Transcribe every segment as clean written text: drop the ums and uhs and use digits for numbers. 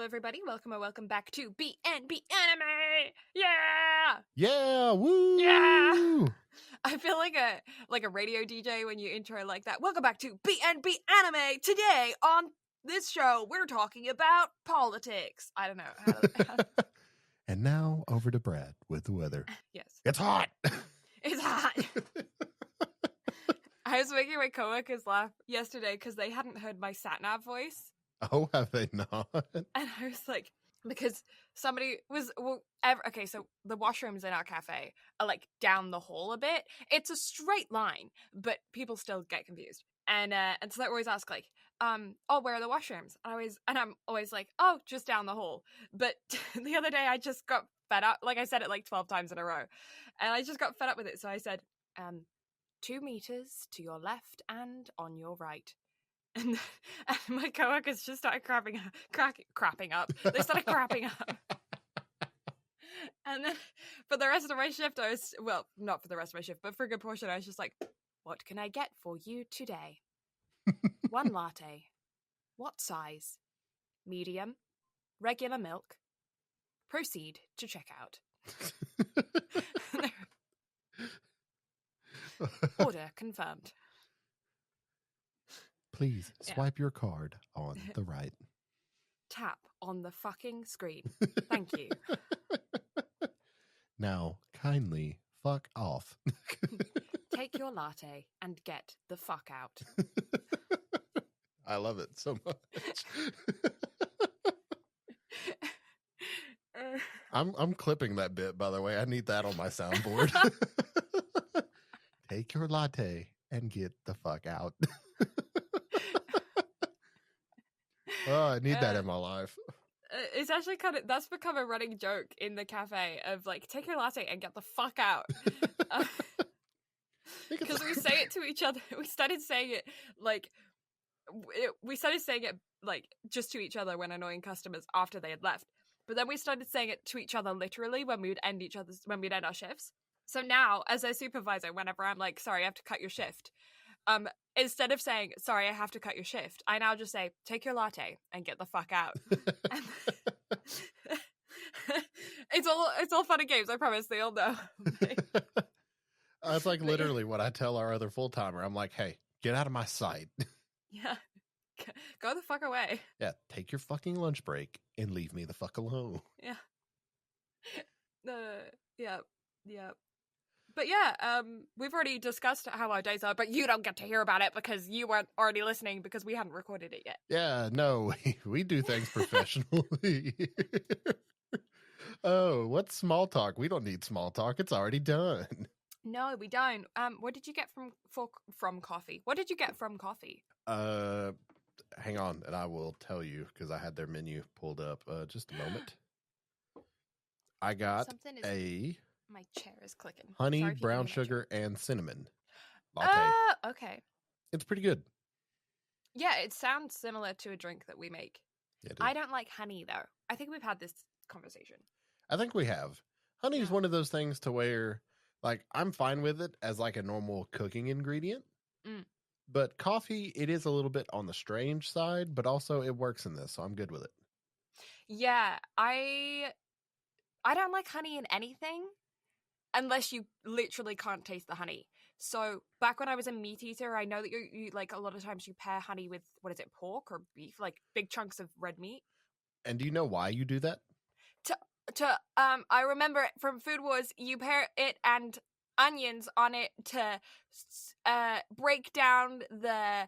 everybody. Welcome back to BnB Anime. Yeah! Yeah, woo! Yeah! I feel like a radio DJ when you intro like that. Welcome back to BnB Anime. Today on this show, we're talking about politics. I don't know. And now over to Brad with the weather. Yes. It's hot! It's hot! I was making my coworkers laugh yesterday because they hadn't heard my sat-nav voice. Oh, have they not? And I was like, because somebody was, okay, so the washrooms in our cafe are like down the hall a bit. It's a straight line, but people still get confused. And so they always ask like, oh, where are the washrooms? And I'm always like, oh, just down the hall. But the other day I just got fed up. Like I said it like 12 times in a row. And I just got fed up with it. So I said, 2 meters to your left and on your right. And my coworkers just started crapping up. They started crapping up. And then for the rest of my shift, I was, well, not for the rest of my shift, but for a good portion, I was just like, what can I get for you today? 1 latte. What size? Medium? Regular milk? Proceed to checkout. Order confirmed. Please swipe your card on the right. Tap on the fucking screen. Thank you. Now, kindly fuck off. Take your latte and get the fuck out. I love it so much. I'm clipping that bit, by the way. I need that on my soundboard. Take your latte and get the fuck out. Oh, I need that in my life. It's actually that's become a running joke in the cafe of like, take your latte and get the fuck out. Because we say it to each other. We started saying it like, just to each other when annoying customers after they had left. But then we started saying it to each other literally when we'd end our shifts. So now, as a supervisor, whenever I'm like, sorry, I have to cut your shift, instead of saying, sorry, I have to cut your shift, I now just say, take your latte and get the fuck out. It's all fun and games, I promise. They all know. That's like literally what I tell our other full-timer. I'm like, hey, get out of my sight. Yeah. Go the fuck away. Yeah, take your fucking lunch break and leave me the fuck alone. Yeah. Yeah. But yeah, we've already discussed how our days are, but you don't get to hear about it because you weren't already listening because we hadn't recorded it yet. Yeah, no, we do things professionally. Oh, what's small talk? We don't need small talk. It's already done. No, we don't. What did you get from coffee? What did you get from coffee? Hang on, and I will tell you because I had their menu pulled up. Just a moment. I got my chair is clicking. Honey, brown sugar, and cinnamon latte. Okay. It's pretty good. Yeah, it sounds similar to a drink that we make. Yeah, I don't like honey, though. I think we've had this conversation. I think we have. Honey is one of those things to where, like, I'm fine with it as, like, a normal cooking ingredient. Mm. But coffee, it is a little bit on the strange side, but also it works in this, so I'm good with it. Yeah, I don't like honey in anything. Unless you literally can't taste the honey. So back when I was a meat eater, I know that you like a lot of times you pair honey with, what is it, pork or beef, like big chunks of red meat. And do you know why you do that? I remember from Food Wars, you pair it and onions on it to break down the,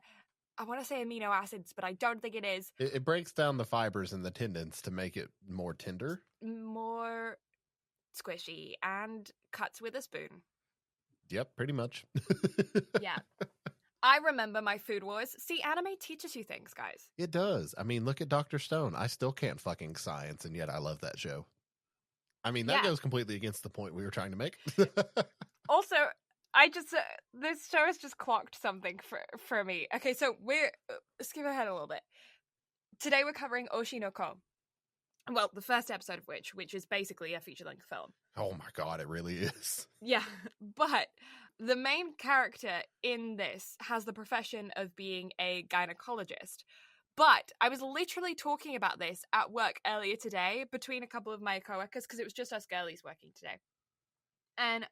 I want to say amino acids, but I don't think it is. It breaks down the fibers and the tendons to make it more tender. More squishy and cuts with a spoon. Yep, pretty much. Yeah. I remember my Food Wars. See, anime teaches you things, guys. It does. I mean, look at Dr. Stone. I still can't fucking science, and yet I love that show. I mean, that goes completely against the point we were trying to make. Also, this show has just clocked something for me. Okay, so we're, skip ahead a little bit. Today we're covering Oshi no Ko. Well, the first episode of which is basically a feature-length film. Oh my god, it really is. Yeah, but the main character in this has the profession of being a gynecologist, But I was literally talking about this at work earlier today between a couple of my coworkers because it was just us girlies working today. And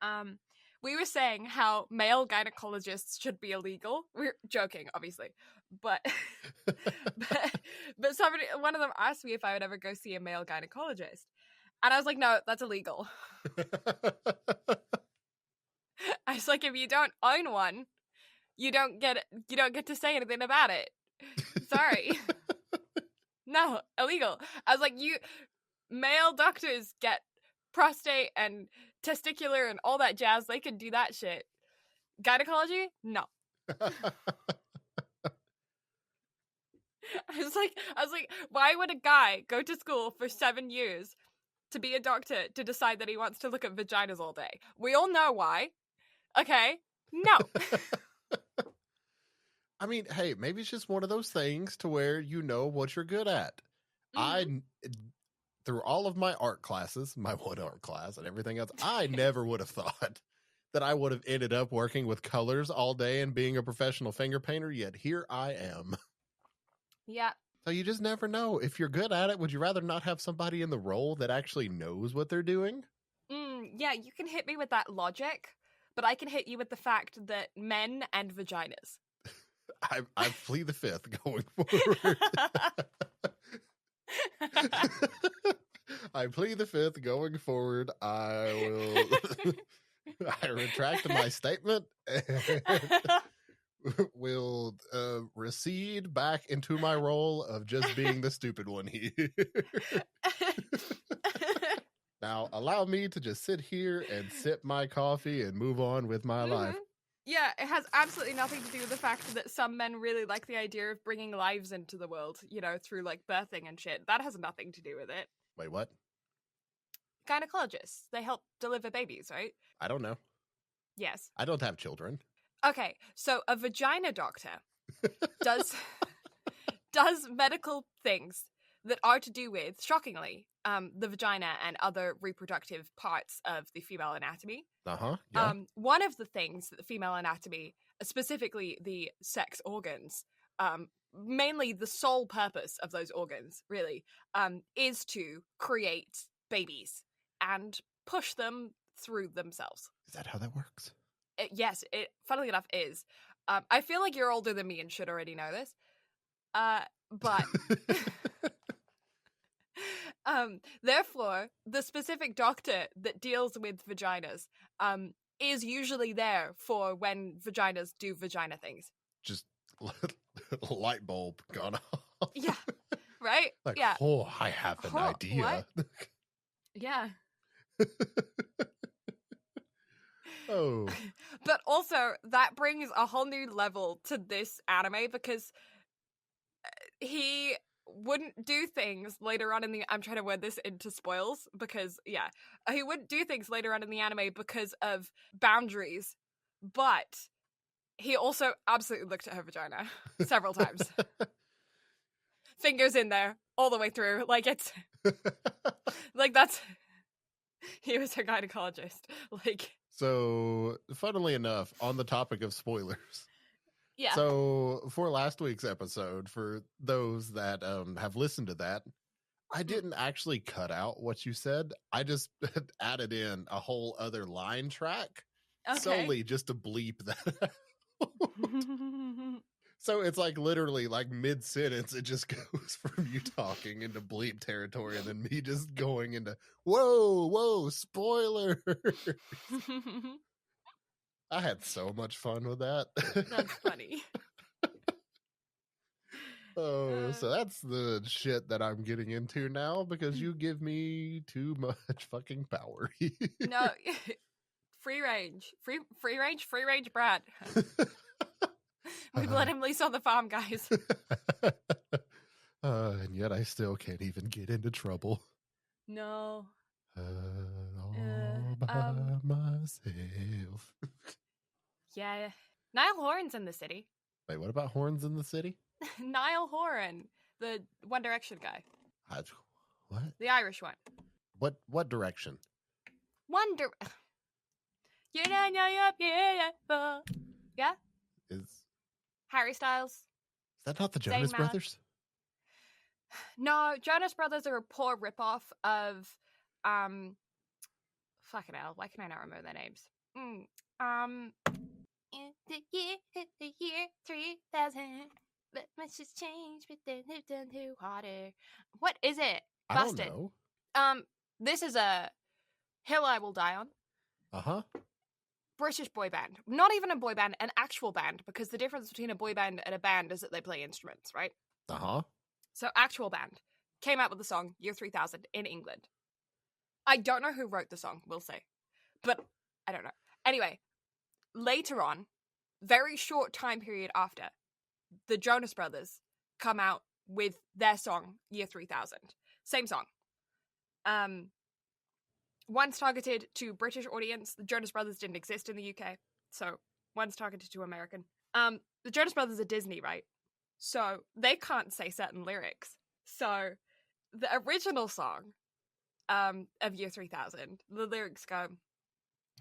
we were saying how male gynecologists should be illegal. We're joking, obviously. But but somebody, one of them asked me if I would ever go see a male gynecologist. And I was like, no, that's illegal. I was like, if you don't own one, you don't get to say anything about it. Sorry. No, illegal. I was like, male doctors get prostate and testicular and all that jazz. They can do that shit. Gynecology? No. I was like, why would a guy go to school for 7 years to be a doctor to decide that he wants to look at vaginas all day? We all know why. Okay? No. I mean, hey, maybe it's just one of those things to where you know what you're good at. Mm-hmm. Through all of my art classes, my one art class and everything else, I never would have thought that I would have ended up working with colors all day and being a professional finger painter, yet here I am. Yeah. So you just never know. If you're good at it, would you rather not have somebody in the role that actually knows what they're doing? Yeah, you can hit me with that logic, but I can hit you with the fact that men and vaginas. I plead the fifth going forward. I plead the fifth going forward. I retract my statement and will recede back into my role of just being the stupid one here. Now, allow me to just sit here and sip my coffee and move on with my life. Yeah, it has absolutely nothing to do with the fact that some men really like the idea of bringing lives into the world, you know, through like birthing and shit. That has nothing to do with it. Wait, what? Gynecologists, they help deliver babies, right? I don't know. Yes. I don't have children. Okay, so a vagina doctor does medical things that are to do with, shockingly, the vagina and other reproductive parts of the female anatomy. Yeah. One of the things that the female anatomy, specifically the sex organs, mainly the sole purpose of those organs, really, is to create babies and push them through themselves. Is that how that works? Yes, it funnily enough is. I feel like you're older than me and should already know this. But therefore, the specific doctor that deals with vaginas is usually there for when vaginas do vagina things. Just light bulb gone off. Yeah, right? Like, yeah. Oh, I have an idea. Yeah. Oh. But also, that brings a whole new level to this anime because he wouldn't do things later on in the... I'm trying to word this into spoils because, yeah. He wouldn't do things later on in the anime because of boundaries, but he also absolutely looked at her vagina several times. Fingers in there, all the way through. Like, it's... like, that's... He was her gynecologist. Like... So, funnily enough, on the topic of spoilers. Yeah. So, for last week's episode, for those that have listened to that, I didn't actually cut out what you said. I just added in a whole other line track solely just to bleep that out. So it's like literally like mid-sentence, it just goes from you talking into bleep territory and then me just going into, whoa, spoilers. I had so much fun with that. That's funny. So that's the shit that I'm getting into now because you give me too much fucking power. No, free range, Brad. We've let him loose on the farm, guys. And yet I still can't even get into trouble. No. All by myself. Yeah. Niall Horan's in the city. Wait, what about Horns in the City? Niall Horan, the One Direction guy. What? The Irish one. What direction? Yeah? Is Harry Styles. that not the Jonas Malik. Brothers? No, Jonas Brothers are a poor ripoff of, fucking hell, why can I not remember their names? In the year 3000, but much has changed, but then they've done to harder. What is it? I Busted. don't know. This is a hill I will die on. Uh-huh. British boy band. Not even a boy band, an actual band, because the difference between a boy band and a band is that they play instruments, right? Uh-huh. So actual band came out with the song Year 3000 in England. I don't know who wrote the song, we'll say. But I don't know. Anyway, later on, very short time period after, the Jonas Brothers come out with their song Year 3000. Same song. One's targeted to British audience. The Jonas Brothers didn't exist in the UK, so one's targeted to American. The Jonas Brothers are Disney, right? So they can't say certain lyrics. So the original song of Year 3000, the lyrics go,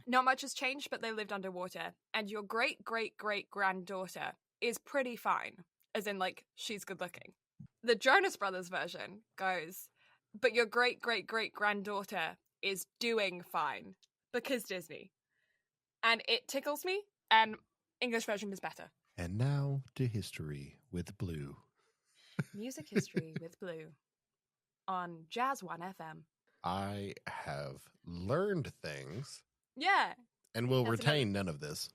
"Not much has changed, but they lived underwater, and your great-great-great-granddaughter is pretty fine," as in, like, she's good looking. The Jonas Brothers version goes, "But your great-great-great-granddaughter is doing fine," because Disney. And it tickles me, and English version is better. And now to history with Blue. Music history with Blue on Jazz 1 FM. I have learned things. Yeah. And will retain none of this.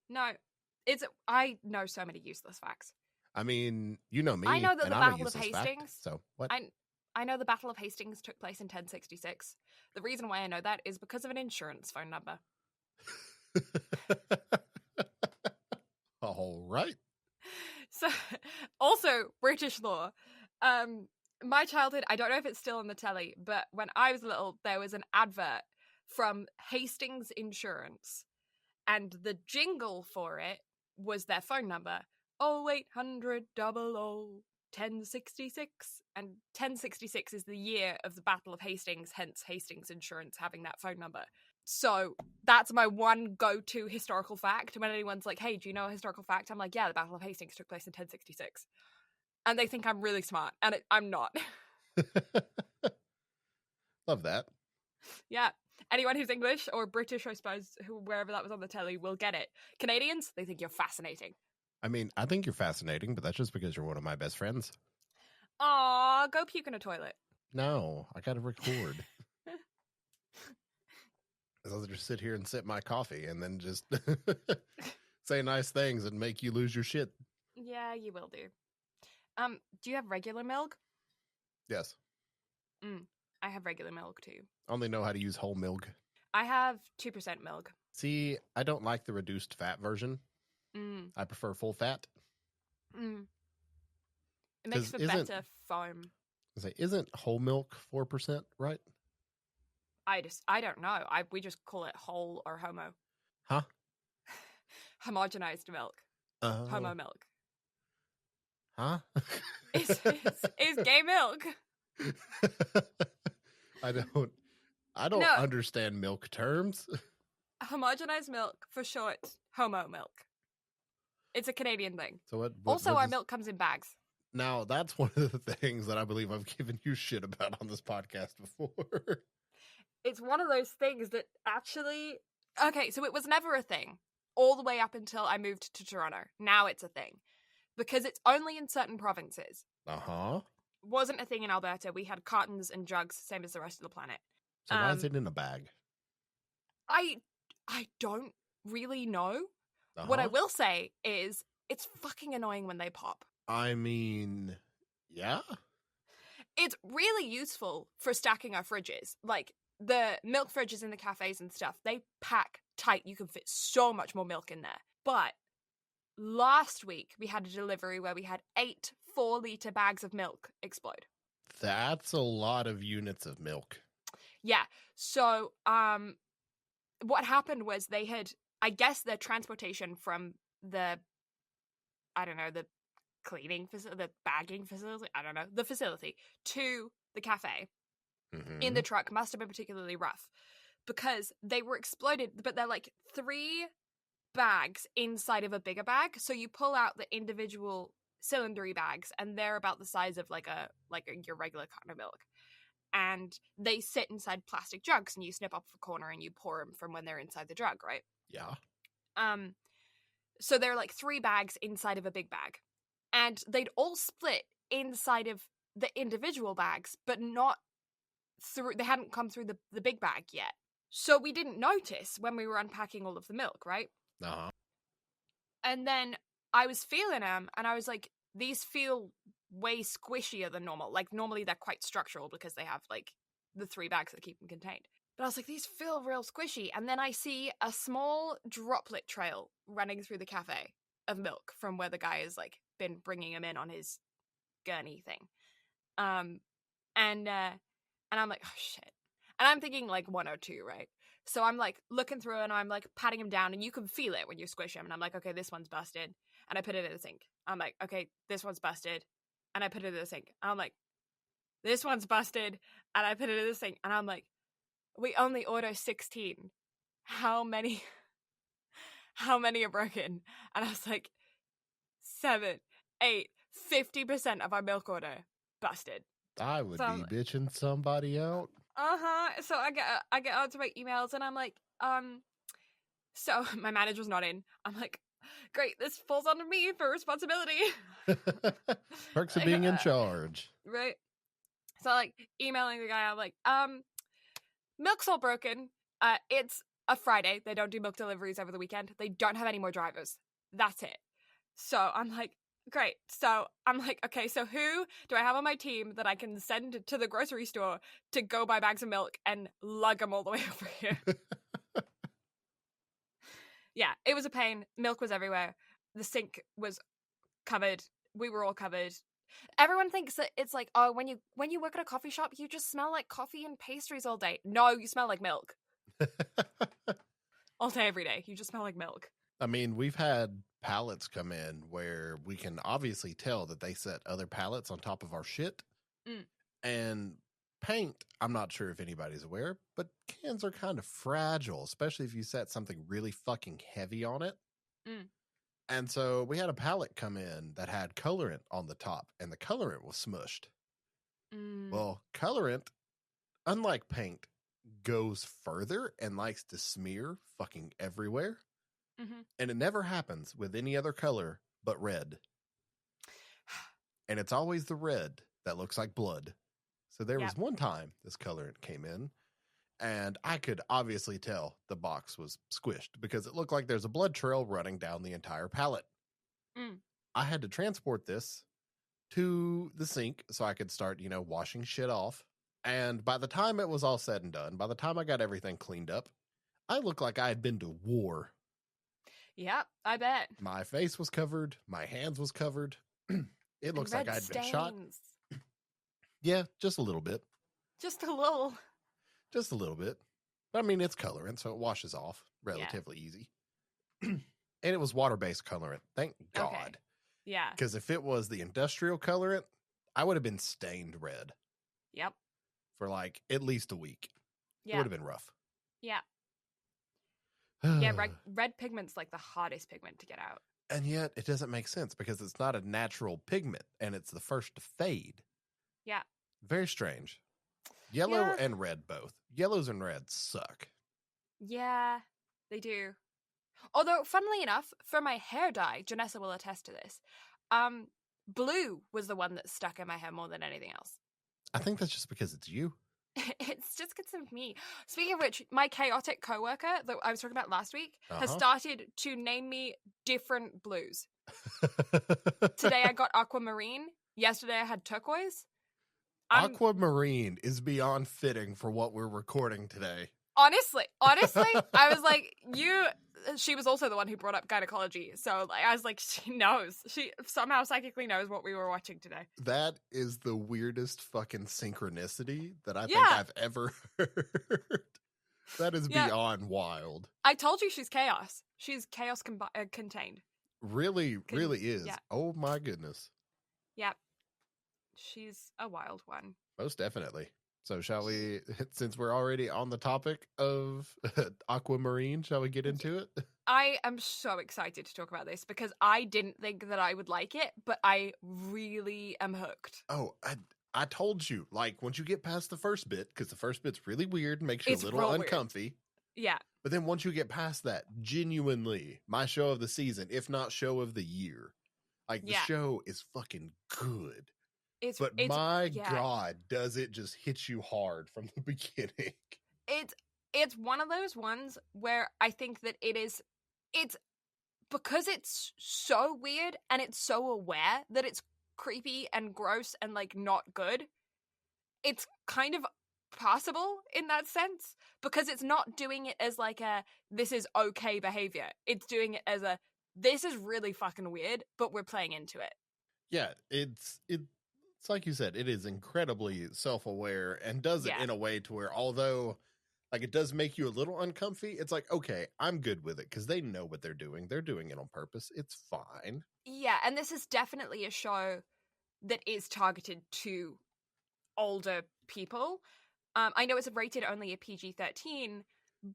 No. I know so many useless facts. I mean, you know me. I know that and the I'm Battle of Hastings. Fact, so what? I know the Battle of Hastings took place in 1066. The reason why I know that is because of an insurance phone number. All right. So, also British law. My childhood, I don't know if it's still on the telly, but when I was little, there was an advert from Hastings Insurance, and the jingle for it was their phone number, 0800 00 1066, and 1066 is the year of the Battle of Hastings, hence Hastings Insurance having that phone number. So that's my one go-to historical fact. When anyone's like, "Hey, do you know a historical fact?" I'm like, "Yeah, the Battle of Hastings took place in 1066. And they think I'm really smart, and I'm not. Love that. Yeah. Anyone who's English or British, I suppose, wherever that was on the telly, will get it. Canadians, they think you're fascinating. I mean, I think you're fascinating, but that's just because you're one of my best friends. Aw, go puke in a toilet. No, I gotta record. I'll just sit here and sip my coffee and then just say nice things and make you lose your shit. Yeah, you will do. Do you have regular milk? Yes. I have regular milk too. I only know how to use whole milk. I have 2% milk. See, I don't like the reduced fat version. I prefer full fat. It makes for better foam. Isn't whole milk 4%, right? I don't know. We just call it whole or homo. Huh? Homogenized milk. Homo milk. Huh? It's gay milk. I don't understand milk terms. Homogenized milk, for short, homo milk. It's a Canadian thing. So what also, our milk comes in bags. Now, that's one of the things that I believe I've given you shit about on this podcast before. It's one of those things that actually... Okay, so it was never a thing. All the way up until I moved to Toronto. Now it's a thing. Because it's only in certain provinces. Uh-huh. Wasn't a thing in Alberta. We had cartons and jugs, same as the rest of the planet. So why is it in a bag? I don't really know. What I will say is it's fucking annoying when they pop. I mean, yeah. It's really useful for stacking our fridges. Like, the milk fridges in the cafes and stuff, they pack tight. You can fit so much more milk in there. But last week, we had a delivery where we had 8 4-liter bags of milk explode. That's a lot of units of milk. Yeah. So, what happened was they had, I guess, their transportation from the cleaning facility, the bagging facility, the facility to the cafe in the truck must have been particularly rough because they were exploded, but they're like 3 bags inside of a bigger bag. So you pull out the individual cylindery bags, and they're about the size of like your regular carton of milk. And they sit inside plastic jugs, and you snip off a corner and you pour them from when they're inside the jug, right? Yeah. So they're like 3 bags inside of a big bag, and they'd all split inside of the individual bags, but not through. They hadn't come through the big bag yet, so we didn't notice when we were unpacking all of the milk, right? Uh-huh. And then I was feeling them, and I was like, these feel way squishier than normal. Like, normally they're quite structural because they have, like, the 3 bags that keep them contained. But I was like, these feel real squishy. And then I see a small droplet trail running through the cafe of milk from where the guy has, like, been bringing them in on his gurney thing. And I'm like, oh, shit. And I'm thinking, like, 1 or 2, right? So I'm, like, looking through and I'm, like, patting him down, and you can feel it when you squish him. And I'm like, okay, this one's busted. And I put it in the sink. I'm like, okay, this one's busted. And I put it in the sink. And I'm like, this one's busted. And I put it in the sink. And I'm like, we only order 16. How many are broken? And I was like, 7, 8, 50% of our milk order busted. I would be bitching somebody out. So I get onto my emails, and I'm like, so my manager's not in. I'm like, great, this falls under me for responsibility. Perks of being in charge. Right. So like emailing the guy, I'm like, milk's all broken. It's a Friday. They don't do milk deliveries over the weekend. They don't have any more drivers. That's it. So I'm like, great. So I'm like, okay, so who do I have on my team that I can send to the grocery store to go buy bags of milk and lug them all the way over here? Yeah, it was a pain. Milk was everywhere. The sink was covered. We were all covered. Everyone thinks that it's like, oh, when you work at a coffee shop, you just smell like coffee and pastries all day. No, you smell like milk. All day, every day. You just smell like milk. I mean, we've had pallets come in where we can obviously tell that they set other pallets on top of our shit. And paint, I'm not sure if anybody's aware, but cans are kind of fragile, especially if you set something really fucking heavy on it. And so we had a pallet come in that had colorant on the top, and the colorant was smushed. Well, colorant, unlike paint, goes further and likes to smear fucking everywhere. And it never happens with any other color but red. And it's always the red that looks like blood. So there was one time this colorant came in, and I could obviously tell the box was squished because it looked like there's a blood trail running down the entire pallet. I had to transport this to the sink so I could start, washing shit off. And by the time it was all said and done, by the time I got everything cleaned up, I looked like I had been to war. Yeah, I bet. My face was covered. My hands was covered. It looks like I'd been shot. Yeah, just a little bit. Just a little. Just a little bit. But I mean, it's colorant, so it washes off relatively easy. And it was water-based colorant. Thank God. Okay. Yeah. Because if it was the industrial colorant, I would have been stained red. Yep. For like at least a week. Yeah. It would have been rough. Yeah. Yeah, red pigment's like the hardest pigment to get out. And yet it doesn't make sense because it's not a natural pigment and it's the first to fade. Yeah. Very strange. Yellow and red both. Yellows and reds suck. Yeah, they do. Although, funnily enough, for my hair dye, Janessa will attest to this, blue was the one that stuck in my hair more than anything else. I think that's just because it's you. It's just because of me. Speaking of which, my chaotic coworker that I was talking about last week has started to name me different blues. Today I got aquamarine. Yesterday I had turquoise. Aquamarine is beyond fitting for what we're recording today. Honestly, I was like, she was also the one who brought up gynecology. So I was like, she knows. She somehow psychically knows what we were watching today. That is the weirdest fucking synchronicity that I think I've ever heard. That is beyond wild. I told you she's chaos. She's chaos contained. Really is. Yeah. Oh my goodness. Yep. She's a wild one. Most definitely. So shall we, since we're already on the topic of aquamarine, shall we get into it? I am so excited to talk about this because I didn't think that I would like it, but I really am hooked. Oh, I told you, like, once you get past the first bit, because the first bit's really weird, makes you It's a little real weird. uncomfy. Yeah. But then once you get past that, genuinely, my show of the season, if not show of the year. Like, the show is fucking good. But my God, does it just hit you hard from the beginning? It's one of those ones where I think that it's because it's so weird and it's so aware that it's creepy and gross and like not good. It's kind of possible in that sense because it's not doing it as like a this is okay behavior. It's doing it as a this is really fucking weird, but we're playing into it. Yeah, it's like you said, it is incredibly self-aware and does it in a way to where, although like it does make you a little uncomfy, it's like, okay, I'm good with it because they know what they're doing. They're doing it on purpose. It's fine. Yeah, and this is definitely a show that is targeted to older people. I know it's rated only a PG-13,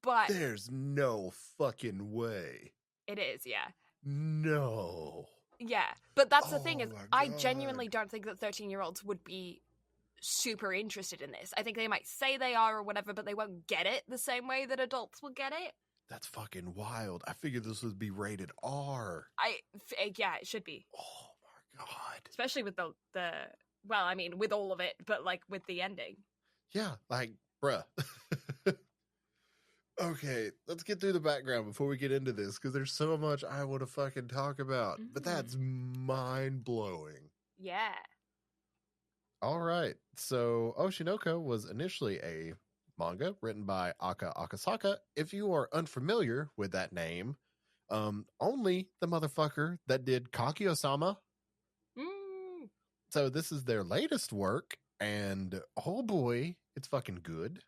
but there's no fucking way. It is, yeah. No. Yeah, but that's the thing is, I genuinely don't think that 13-year-olds would be super interested in this. I think they might say they are or whatever, but they won't get it the same way that adults will get it. That's fucking wild. I figured this would be rated R. Yeah, it should be. Oh my God. Especially with the well, I mean, with all of it, but like with the ending. Yeah, like, bruh. Okay, let's get through the background before we get into this, because there's so much I want to fucking talk about. But that's mind-blowing. Yeah. All right. So, Oshinoko was initially a manga written by Aka Akasaka. If you are unfamiliar with that name, only the motherfucker that did Kaguya-sama. So this is their latest work, and oh boy, it's fucking good.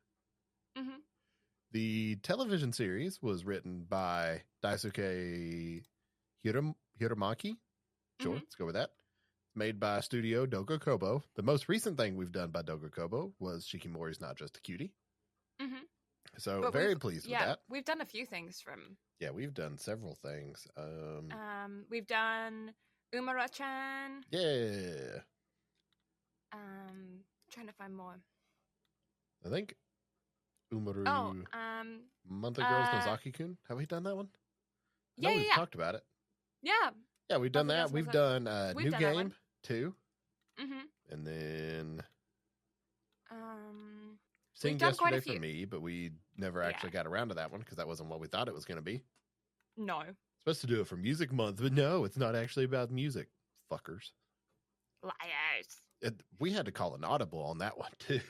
Mm-hmm. The television series was written by Daisuke Hiramaki. Sure, let's go with that. Made by Studio Doga Kobo. The most recent thing we've done by Doga Kobo was Shikimori's Not Just a Cutie. Mm-hmm. So but very pleased with that. We've done a few things from... Yeah, we've done several things. We've done Umara-chan. Yeah. Trying to find more. I think Umaru. Monthly Girls Nozaki-kun. Have we done that one? We've talked about it. Yeah. Yeah, we've done that. We've done New Game too. Mm-hmm. And then Sing Yesterday for me, but we never actually got around to that one because that wasn't what we thought it was going to be. No. Supposed to do it for Music Month, but no, it's not actually about music. Fuckers. Liars. We had to call an audible on that one too.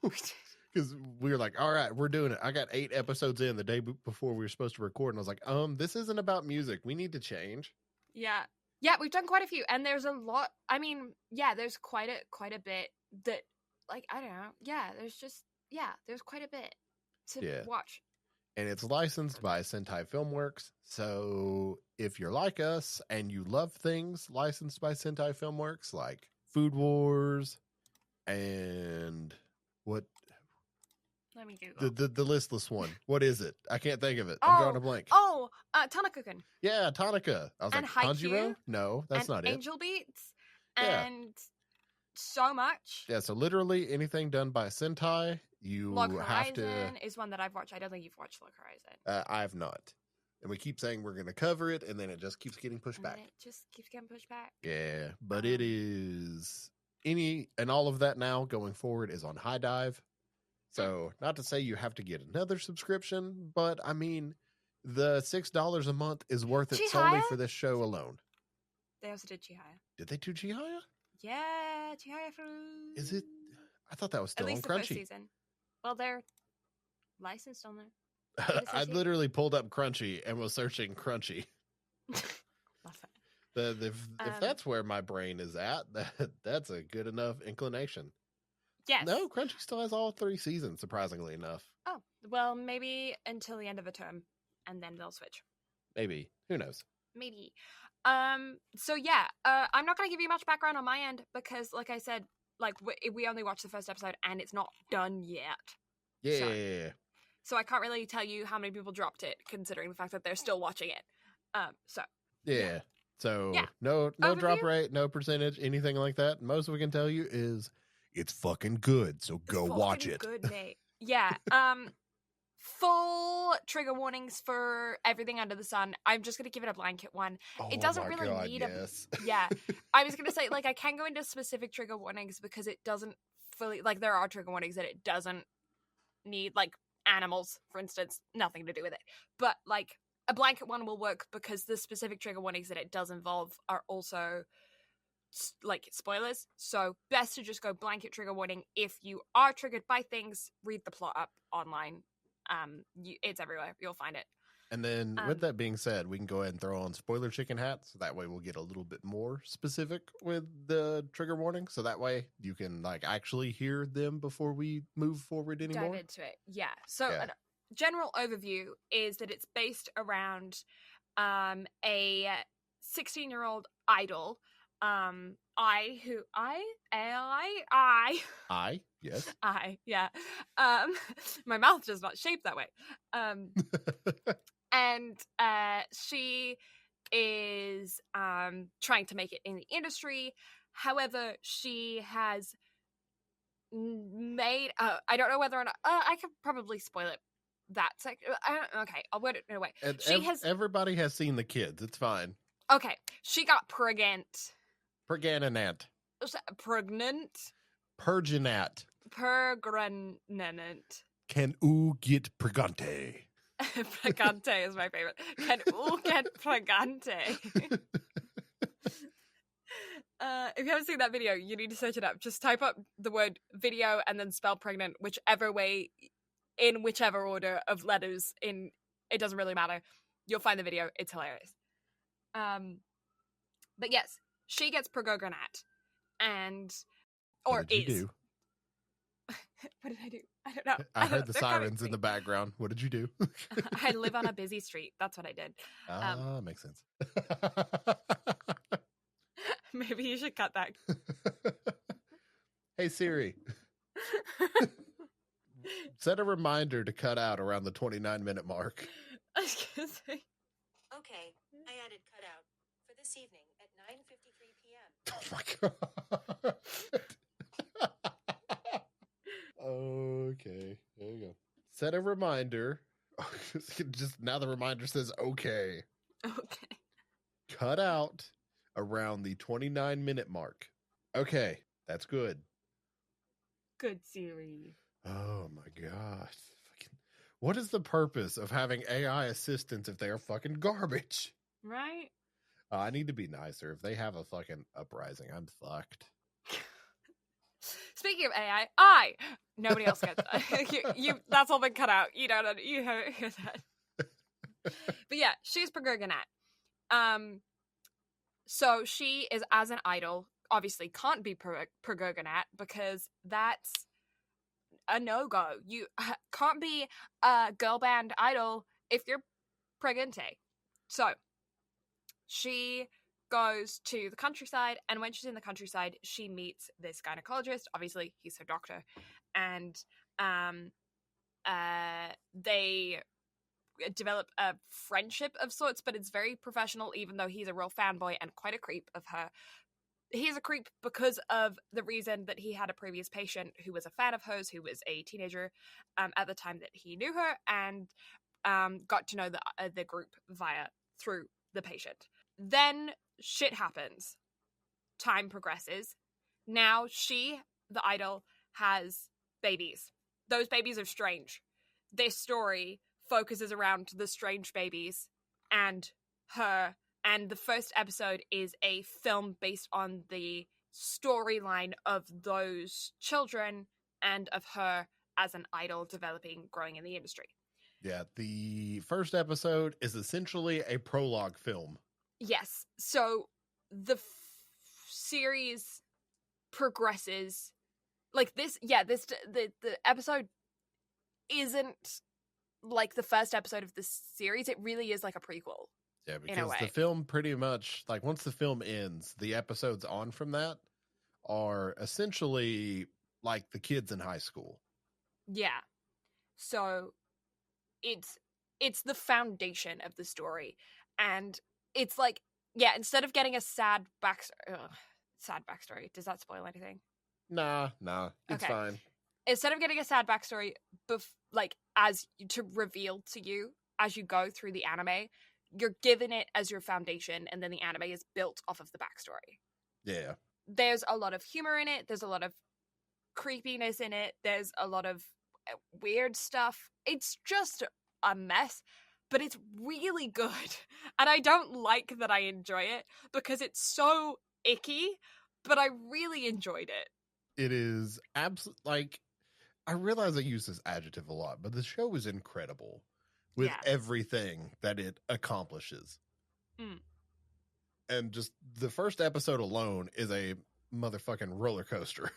Because we were like, all right, we're doing it. I got 8 episodes in the day before we were supposed to record. And I was like, this isn't about music. We need to change. Yeah. Yeah, we've done quite a few. And there's a lot. I mean, yeah, there's quite a bit that, like, I don't know. Yeah, there's quite a bit to watch. And it's licensed by Sentai Filmworks. So if you're like us and you love things licensed by Sentai Filmworks, like Food Wars and what... Let me Google. The listless one. What is it? I can't think of it. I'm drawing a blank. Tanaka-kun. Yeah, Tanaka. I was and like, Hanjiro? No, that's not it. Angel Beats. And so much. Yeah, so literally anything done by Sentai, you Log have to... Horizon is one that I've watched. I don't think you've watched Log Horizon. I have not. And we keep saying we're going to cover it, and then it just keeps getting pushed back. It just keeps getting pushed back. Yeah, but it is... all of that now going forward is on High Dive. So, not to say you have to get another subscription, but I mean, the $6 a month is worth it solely for this show alone. They also did Chihaya. Did they do Chihaya? Yeah, Chihaya Fruit. Is it? I thought that was still on Crunchy. At least the first season. Well, they're licensed on there. I literally pulled up Crunchy and was searching Crunchy. If that's where my brain is at, that's a good enough inclination. Yes. No, Crunchy still has all 3 seasons, surprisingly enough. Oh, well, maybe until the end of a term, and then they'll switch. Maybe. Who knows? Maybe. So yeah, I'm not going to give you much background on my end, because, like I said, like, we only watched the first episode, and it's not done yet. Yeah. so I can't really tell you how many people dropped it, considering the fact that they're still watching it. So Yeah. So Yeah. no Overview? drop rate, no percentage, anything like that. Most we can tell you is it's fucking good. So go watch fucking it. good, mate. Yeah. Full trigger warnings for everything under the sun. I'm just gonna give it a blanket one. It doesn't my really God, need yes. Yeah. I was gonna say, like, I can go into specific trigger warnings because it doesn't fully, like, there are trigger warnings that it doesn't need, like animals, for instance, nothing to do with it. But like a blanket one will work because the specific trigger warnings that it does involve are also like spoilers. So best to just go blanket trigger warning. If you are triggered by things, read the plot up online. It's everywhere. You'll find it. And then with that being said, we can go ahead and throw on spoiler chicken hats. So that way we'll get a little bit more specific with the trigger warning. So that way you can like actually hear them before we move forward anymore. Dive into it. Yeah. So a general overview is that it's based around a 16-year-old idol. Yes. Yeah. My mouth does not shape that way. And she is trying to make it in the industry. However, she has made I don't know whether or not I could probably spoil it. Okay, I'll word it in a way. And everybody has seen the kids. It's fine. Okay, she got pregnant. Pregnant. Perginat. Pregnant. Can oo get pregante? Pregante is my favorite. Can oo get pregante? If you haven't seen that video, you need to search it up. Just type up the word video and then spell pregnant, whichever way, in whichever order of letters. It doesn't really matter. You'll find the video. It's hilarious. But yes, she gets progogranat, What did you do? What did I do? I don't know. I heard the sirens in the background. What did you do? I live on a busy street. That's what I did. Makes sense. Maybe you should cut that. Hey Siri, set a reminder to cut out around the 29-minute mark. I was gonna say. Okay, I added cutout for this evening at 9:53 p.m. Oh my God. Okay, there you go. Set a reminder. Just now the reminder says okay. Okay. Cut out around the 29-minute mark. Okay, that's good. Good Siri. Oh my God. What is the purpose of having AI assistants if they are fucking garbage? Right? I need to be nicer. If they have a fucking uprising, I'm fucked. Speaking of AI, nobody else gets that. you that's all been cut out. You don't hear that. But yeah, she's progogranat. So she is as an idol, obviously can't be progogranat because that's a no-go. You can't be a girl band idol if you're pregnant. So she goes to the countryside, and when she's in the countryside, she meets this gynecologist. Obviously, he's her doctor, and they develop a friendship of sorts, but it's very professional, even though he's a real fanboy and quite a creep of her. He's a creep because of the reason that he had a previous patient who was a fan of hers, who was a teenager at the time that he knew her, and got to know the group through the patient. Then shit happens. Time progresses. Now she, the idol, has babies. Those babies are strange. This story focuses around the strange babies and her, and the first episode is a film based on the storyline of those children and of her as an idol growing in the industry. Yeah, the first episode is essentially a prologue film. Yes. So the series progresses like this. Yeah, the episode isn't like the first episode of the series. It really is like a prequel. Yeah, because the film pretty much, like, once the film ends, the episodes on from that are essentially like the kids in high school. Yeah. So it's the foundation of the story, and it's like, yeah, instead of getting a sad backstory, does that spoil anything? Nah, it's Okay. fine. Instead of getting a sad backstory, as to reveal to you as you go through the anime, you're given it as your foundation, and then the anime is built off of the backstory. Yeah. There's a lot of humor in it. There's a lot of creepiness in it. There's a lot of weird stuff. It's just a mess, but it's really good. And I don't like that I enjoy it because it's so icky, but I really enjoyed it. It is absolutely, like, I realize I use this adjective a lot, but the show is incredible with everything that it accomplishes. Mm. And just the first episode alone is a motherfucking roller coaster.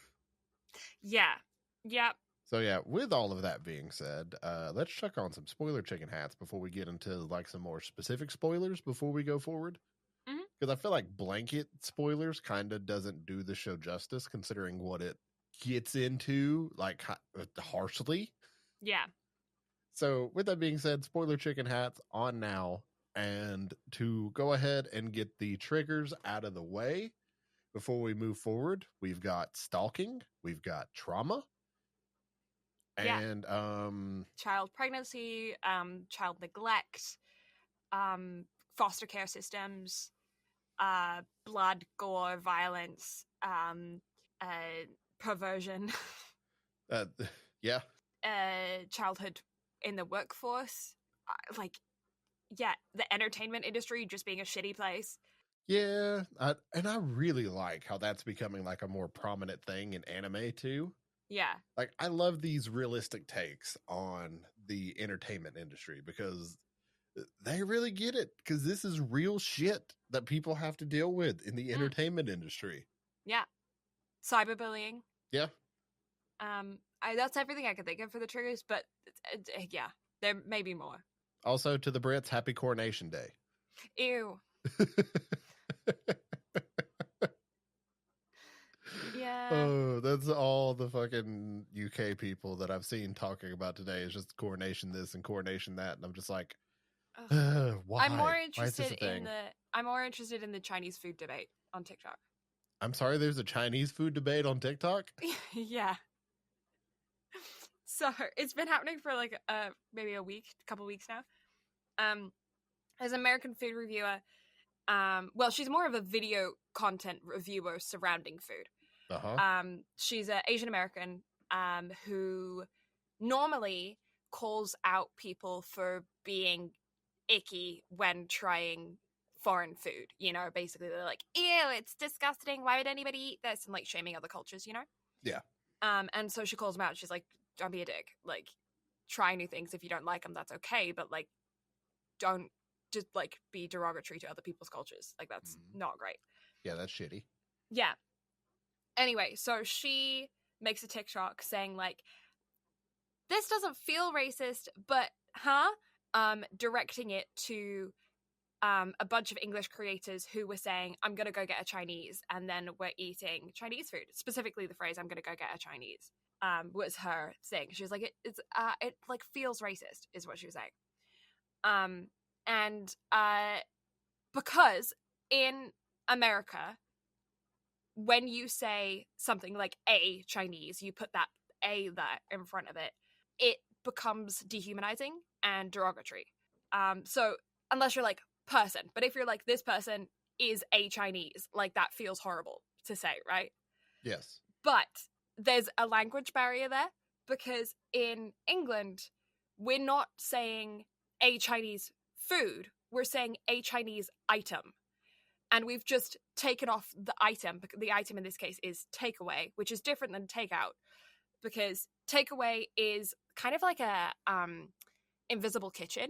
Yeah. Yep. So yeah, with all of that being said, let's check on some spoiler chicken hats before we get into like some more specific spoilers before we go forward. Because I feel like blanket spoilers kind of doesn't do the show justice, considering what it gets into, like, harshly. Yeah. So with that being said, spoiler chicken hats on now. And to go ahead and get the triggers out of the way before we move forward, we've got stalking, we've got trauma, and child pregnancy, child neglect, foster care systems, blood, gore, violence, perversion, childhood in the workforce, the entertainment industry just being a shitty place. Yeah, and I really like how that's becoming like a more prominent thing in anime too. Yeah. Like, I love these realistic takes on the entertainment industry because they really get it, because this is real shit that people have to deal with in the entertainment industry. Yeah. Cyberbullying. Yeah. That's everything I can think of for the triggers, but yeah, there may be more. Also, to the Brits, happy Coronation Day. Ew. Yeah. Oh, that's all the fucking UK people that I've seen talking about today is just coronation this and coronation that, and I'm just like, why? I'm more interested in the Chinese food debate on TikTok. I'm sorry, there's a Chinese food debate on TikTok? Yeah. So it's been happening for like maybe a couple weeks now. As an American food reviewer, well, she's more of a video content reviewer surrounding food. She's an Asian American who normally calls out people for being icky when trying foreign food. You know, basically they're like, ew, it's disgusting, why would anybody eat this, and like shaming other cultures, you know. Yeah. And so she calls them out. She's like, don't be a dick, like, try new things. If you don't like them, that's okay, but like, don't just like be derogatory to other people's cultures. Like, that's not great. Yeah, that's shitty. Yeah. Anyway, so she makes a TikTok saying like, this doesn't feel racist, but directing it to a bunch of English creators who were saying, I'm gonna go get a Chinese, and then we're eating Chinese food. Specifically the phrase, I'm gonna go get a Chinese, was her thing. She was like, it like feels racist, is what she was saying. And because in America, when you say something like a Chinese, you put that a there in front of it, it becomes dehumanizing and derogatory. So unless you're like person, but if you're like, this person is a Chinese, like that feels horrible to say, right? Yes. But there's a language barrier there, because in England, we're not saying a Chinese food, we're saying a Chinese item. And we've just taken off the item. The item in this case is takeaway, which is different than takeout, because takeaway is kind of like a invisible kitchen.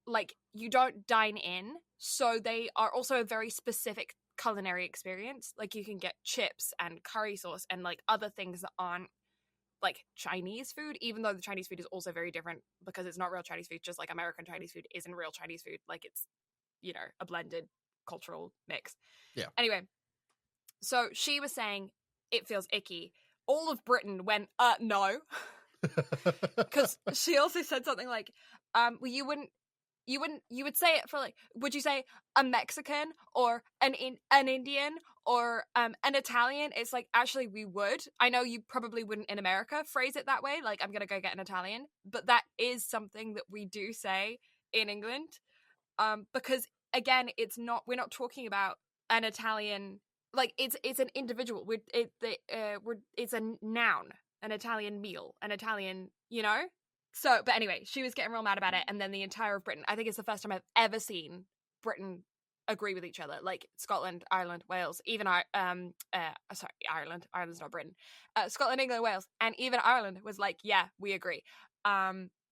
Like, you don't dine in, so they are also a very specific culinary experience. Like, you can get chips and curry sauce and like other things that aren't like Chinese food, even though the Chinese food is also very different because it's not real Chinese food, just like American Chinese food isn't real Chinese food. Like, it's, you know, a blended cultural mix. Yeah. Anyway, so she was saying it feels icky. All of Britain went, no. Because she also said something like, well, you would say it for like, would you say a Mexican or an Indian or an Italian? It's like, actually we would. I know you probably wouldn't in America phrase it that way, like I'm gonna go get an Italian, but that is something that we do say in England. Because again, we're not talking about an Italian, like it's an individual. It's a noun, an Italian meal, an Italian, So, but anyway, she was getting real mad about it, and then the entire of Britain. I think it's the first time I've ever seen Britain agree with each other. Like Scotland, Ireland, Wales, even Ireland. Ireland's not Britain. Scotland, England, Wales, and even Ireland was like, yeah, we agree.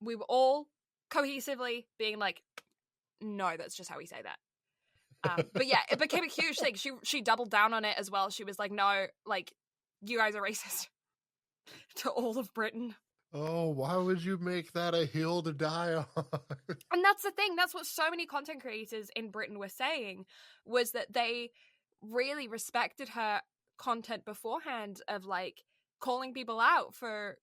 We were all cohesively being like, no, that's just how we say that. But yeah, it became a huge thing. She doubled down on it as well. She was like, no, like, you guys are racist to all of Britain. Oh, why would you make that a hill to die on? And that's the thing. That's what so many content creators in Britain were saying, was that they really respected her content beforehand of like calling people out for,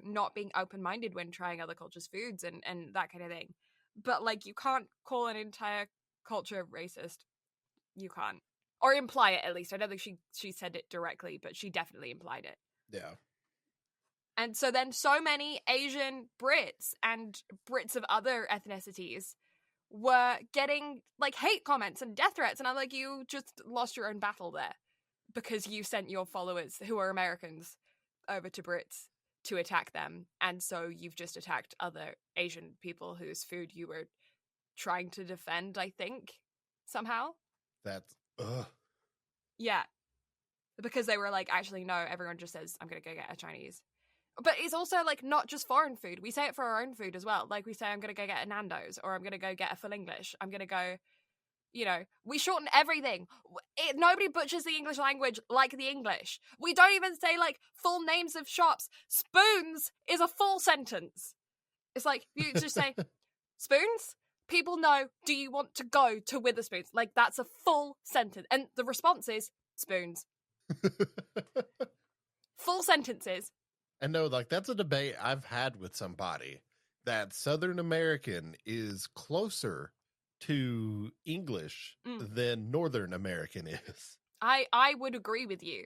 not being open-minded when trying other cultures' foods and that kind of thing. But like, you can't call an entire culture racist. You can't. Or imply it, at least. I don't think she said it directly, but she definitely implied it. Yeah. And so then so many Asian Brits and Brits of other ethnicities were getting like hate comments and death threats. And I'm like, you just lost your own battle there because you sent your followers who are Americans over to Brits to attack them. And so you've just attacked other Asian people whose food you were trying to defend, I think, somehow. That's, Yeah. Because they were like, actually, no, everyone just says, I'm going to go get a Chinese. But it's also, like, not just foreign food. We say it for our own food as well. Like, we say, I'm going to go get a Nando's, or I'm going to go get a full English. I'm going to go, we shorten everything. Nobody butchers the English language like the English. We don't even say, like, full names of shops. Spoons is a full sentence. It's like, you just say, spoons? People know, do you want to go to Witherspoons? Like, that's a full sentence. And the response is, spoons. Full sentences. And no, like, that's a debate I've had with somebody, that Southern American is closer to English than Northern American is. I would agree with you.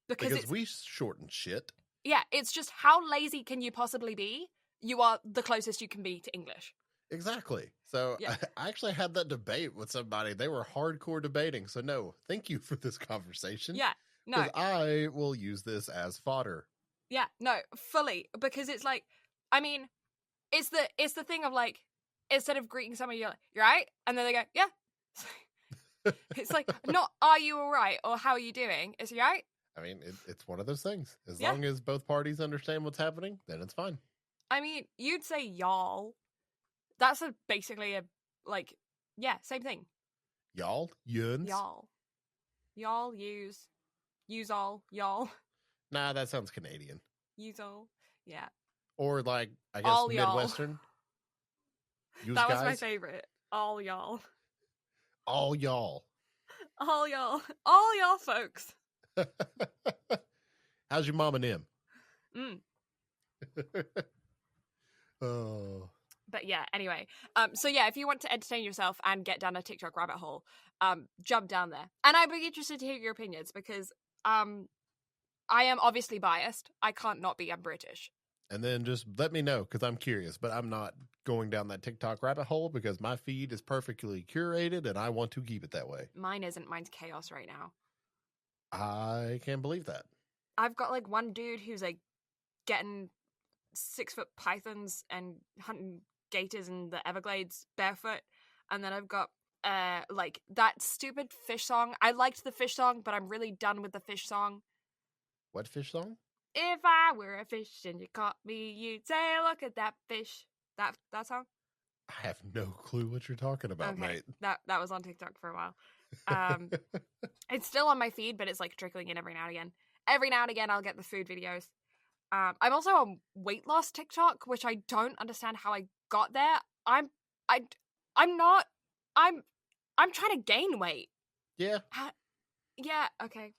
Because we shorten shit. Yeah, it's just how lazy can you possibly be? You are the closest you can be to English. Exactly. So yeah. I actually had that debate with somebody. They were hardcore debating. So no, thank you for this conversation. Yeah, no. Because I will use this as fodder. Yeah, no, fully. Because it's like, I mean, it's the thing of like, instead of greeting somebody, you're like, you right? And then they go, yeah. It's like, not, are you all right? Or how are you doing? Is you right? I mean, it's one of those things. As long as both parties understand what's happening, then it's fine. I mean, you'd say y'all. That's basically same thing. Y'all? Yuns? Y'all. Y'all, use all, y'all. Nah, that sounds Canadian. Use all, yeah. Or like, I guess all Midwestern. That was my favorite. All y'all. All y'all. All y'all. All y'all folks. How's your mom and him? Oh. But yeah, anyway. So yeah, if you want to entertain yourself and get down a TikTok rabbit hole, jump down there. And I'd be interested to hear your opinions because I am obviously biased. I can't not be. I'm British. And then just let me know because I'm curious, but I'm not going down that TikTok rabbit hole because my feed is perfectly curated and I want to keep it that way. Mine isn't. Mine's chaos right now. I can't believe that. I've got like one dude who's like getting 6-foot pythons and hunting gators in the Everglades barefoot, and then I've got like that stupid fish song. I liked the fish song, but I'm really done with the fish song. What fish song? If I were a fish and you caught me, you'd say, look at that fish. That song? I have no clue what you're talking about, mate. That was on TikTok for a while. It's still on my feed, but it's like trickling in every now and again. Every now and again I'll get the food videos. I'm also on weight loss TikTok, which I don't understand how I got there. I'm trying to gain weight. Yeah. Yeah, okay.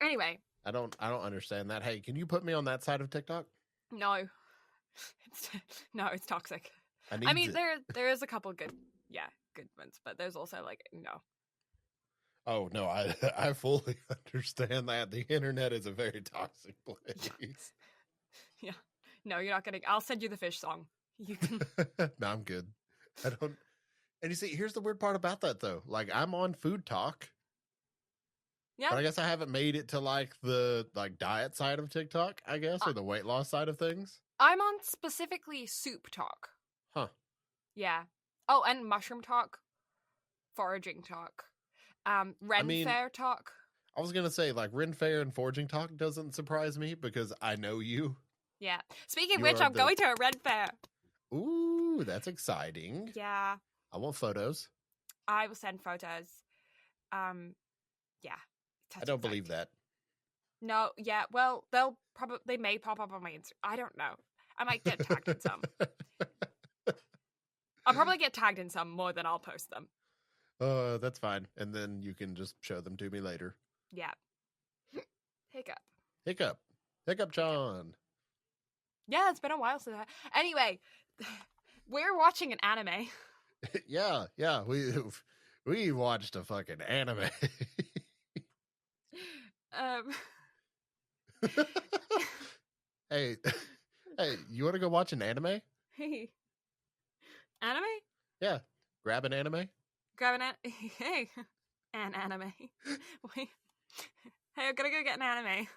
Anyway. I don't understand that. Hey, can you put me on that side of TikTok? No. It's toxic. I mean, there is a couple good ones, but there's also like no. Oh no, I fully understand that the internet is a very toxic place. Yeah. No, you're not getting. I'll send you the fish song. You can. No, I'm good. I don't. And you see, here's the weird part about that though. Like, I'm on Food Talk. Yeah. But I guess I haven't made it to like the diet side of TikTok, I guess, or the weight loss side of things. I'm on specifically Soup Talk. Huh. Yeah. Oh, and Mushroom Talk, Foraging Talk, Ren Fair Talk. I was gonna say, like, Ren Fair and Foraging Talk doesn't surprise me because I know you. Yeah. Speaking of which, I'm going to a Ren Fair. Ooh, that's exciting. Yeah. I want photos. I will send photos. Yeah. I don't believe that. No, yeah. Well, they may pop up on my Instagram. I don't know. I might get tagged in some. I'll probably get tagged in some more than I'll post them. That's fine. And then you can just show them to me later. Yeah. Hiccup, John. Yeah, it's been a while since that. Anyway, we're watching an anime. yeah. We watched a fucking anime. Hey, you want to go watch an anime? Hey. Anime? Yeah. Grab an anime? Hey. An anime. Wait. Hey, I'm gonna go get an anime.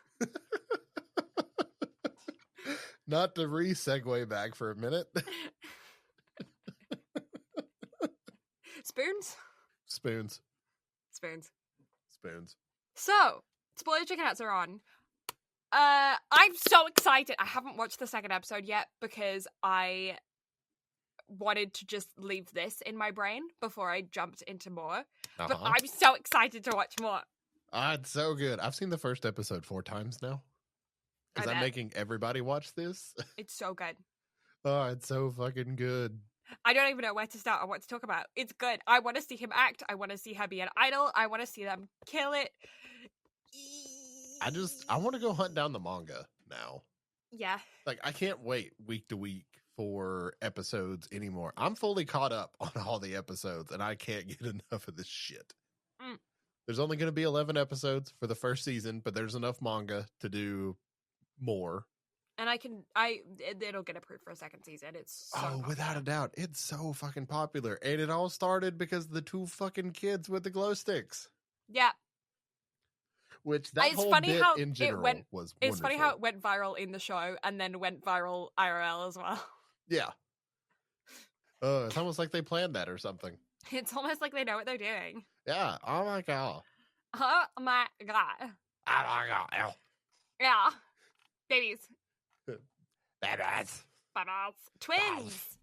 Not to re-segue back for a minute. Spoons. So, spoiler checkouts are on. I'm so excited. I haven't watched the second episode yet because I wanted to just leave this in my brain before I jumped into more. But I'm so excited to watch more. It's so good. I've seen the first episode 4 times now. Because I'm making everybody watch this. It's so good. Oh, it's so fucking good. I don't even know where to start or what to talk about. It's good. I want to see him act. I want to see her be an idol. I want to see them kill it. I want to go hunt down the manga now. Yeah. Like, I can't wait week to week for episodes anymore. I'm fully caught up on all the episodes, and I can't get enough of this shit. There's only going to be 11 episodes for the first season, but there's enough manga to do more. And it'll get approved for a second season. It's so popular. Without a doubt. It's so fucking popular. And it all started because the 2 fucking kids with the glow sticks. Yeah. Which that it's whole funny bit how in general was wonderful. It's funny how it went viral in the show and then went viral IRL as well. Yeah. It's almost like they planned that or something. It's almost like they know what they're doing. Yeah. Oh my god. Oh my god. Oh my god. Yeah. Babies. Babies. Twins.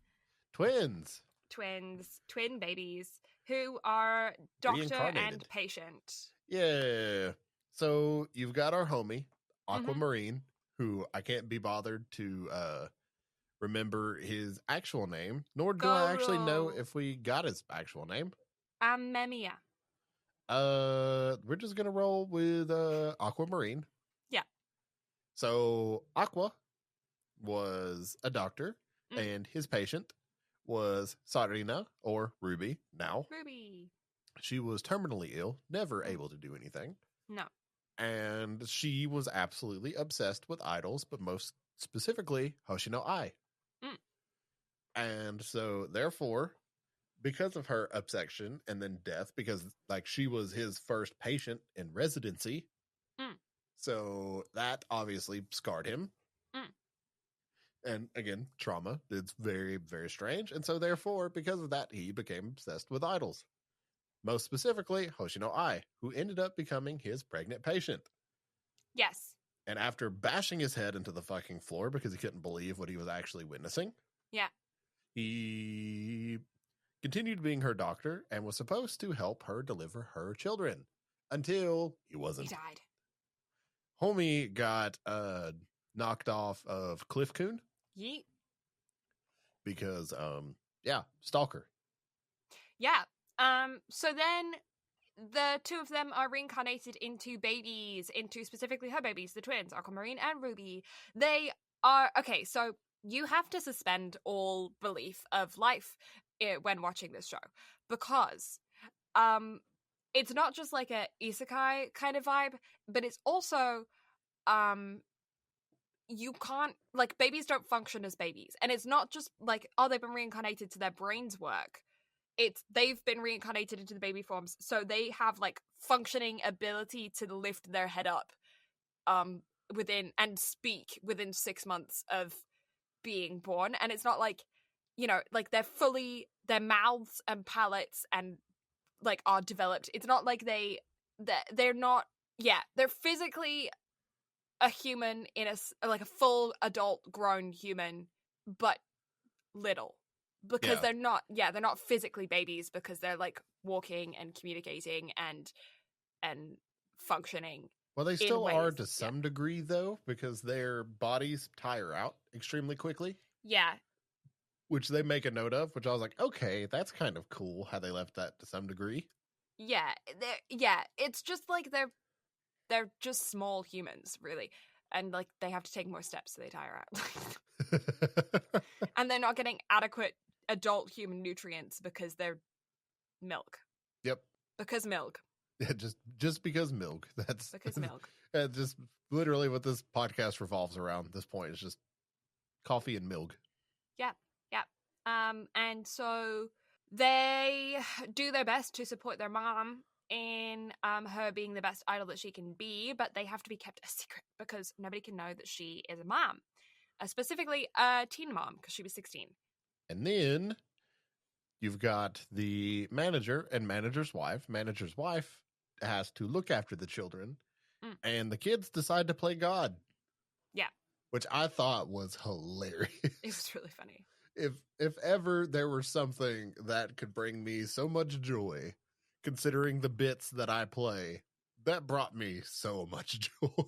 Twin babies who are doctor and patient. Yeah. So you've got our homie, Aquamarine, who I can't be bothered to remember his actual name, nor do I actually know if we got his actual name. Amemia. We're just gonna roll with Aquamarine. Yeah. So Aqua was a doctor, and his patient was Sarina, or Ruby, now. Ruby. She was terminally ill, never able to do anything. No. And she was absolutely obsessed with idols, but most specifically, Hoshino Ai. And so, therefore, because of her obsession and then death, because like she was his first patient in residency, so that obviously scarred him. And again, trauma. It's very, very strange. And so, therefore, because of that, he became obsessed with idols. Most specifically, Hoshino Ai, who ended up becoming his pregnant patient. Yes. And after bashing his head into the fucking floor because he couldn't believe what he was actually witnessing. Yeah. He continued being her doctor and was supposed to help her deliver her children. Until he wasn't. He died. Homie got knocked off of Cliff Coon. Yeet. Because, stalker. Yeah. So then the 2 of them are reincarnated into babies, into specifically her babies, the twins, Aquamarine and Ruby. They okay, so you have to suspend all belief of life when watching this show, because it's not just like a isekai kind of vibe, but it's also you can't, like, babies don't function as babies, and it's not just like, oh, they've been reincarnated so their brains work. It's they've been reincarnated into the baby forms, so they have like functioning ability to lift their head up within and speak within 6 months of being born. And it's not like, you know, like their mouths and palates and like are developed. It's not like they're not, yeah, they're physically a human in like a full adult grown human, but little, because they're not physically babies, because they're like walking and communicating and functioning. Well, they still are to some degree, though, because their bodies tire out extremely quickly. Yeah. Which they make a note of, which I was like, okay, that's kind of cool how they left that to some degree. Yeah. It's just like they're just small humans, really. And like they have to take more steps so they tire out. And they're not getting adequate adult human nutrients because they're milk. Yep. Because milk. Yeah, just because milk. That's because milk. Just literally what this podcast revolves around at this point is just coffee and milk. Yeah. And so they do their best to support their mom in her being the best idol that she can be, but they have to be kept a secret because nobody can know that she is a mom, specifically a teen mom, because she was 16. And then you've got the manager and manager's wife. Manager's wife has to look after the children, and the kids decide to play God. Yeah. Which I thought was hilarious. It was really funny. If ever there were something that could bring me so much joy, considering the bits that I play, that brought me so much joy.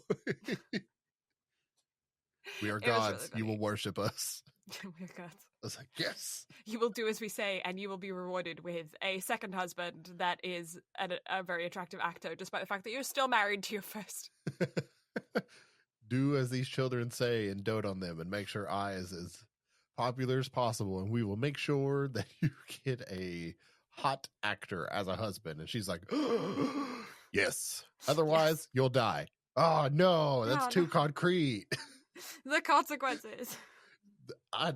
We are gods. Really, you will worship us. We are gods. I was like, yes. You will do as we say, and you will be rewarded with a second husband that is a very attractive actor, despite the fact that you're still married to your first. Do as these children say and dote on them, and make sure I is as popular as possible, and we will make sure that you get a hot actor as a husband. And she's like, yes. Otherwise, you'll die. Oh, no, that's too concrete. The consequences. I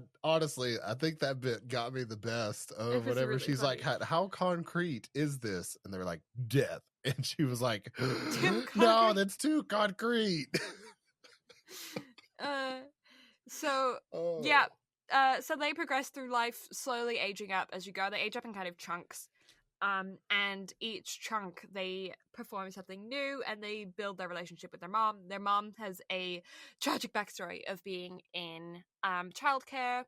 think that bit got me the best of whatever. Really she's funny. Like, how concrete is this? And they're like, death. And she was like, no, that's too concrete. So they progress through life, slowly aging up as you go. They age up in kind of chunks. And each chunk they perform something new, and they build their relationship with their mom. Their mom has a tragic backstory of being in childcare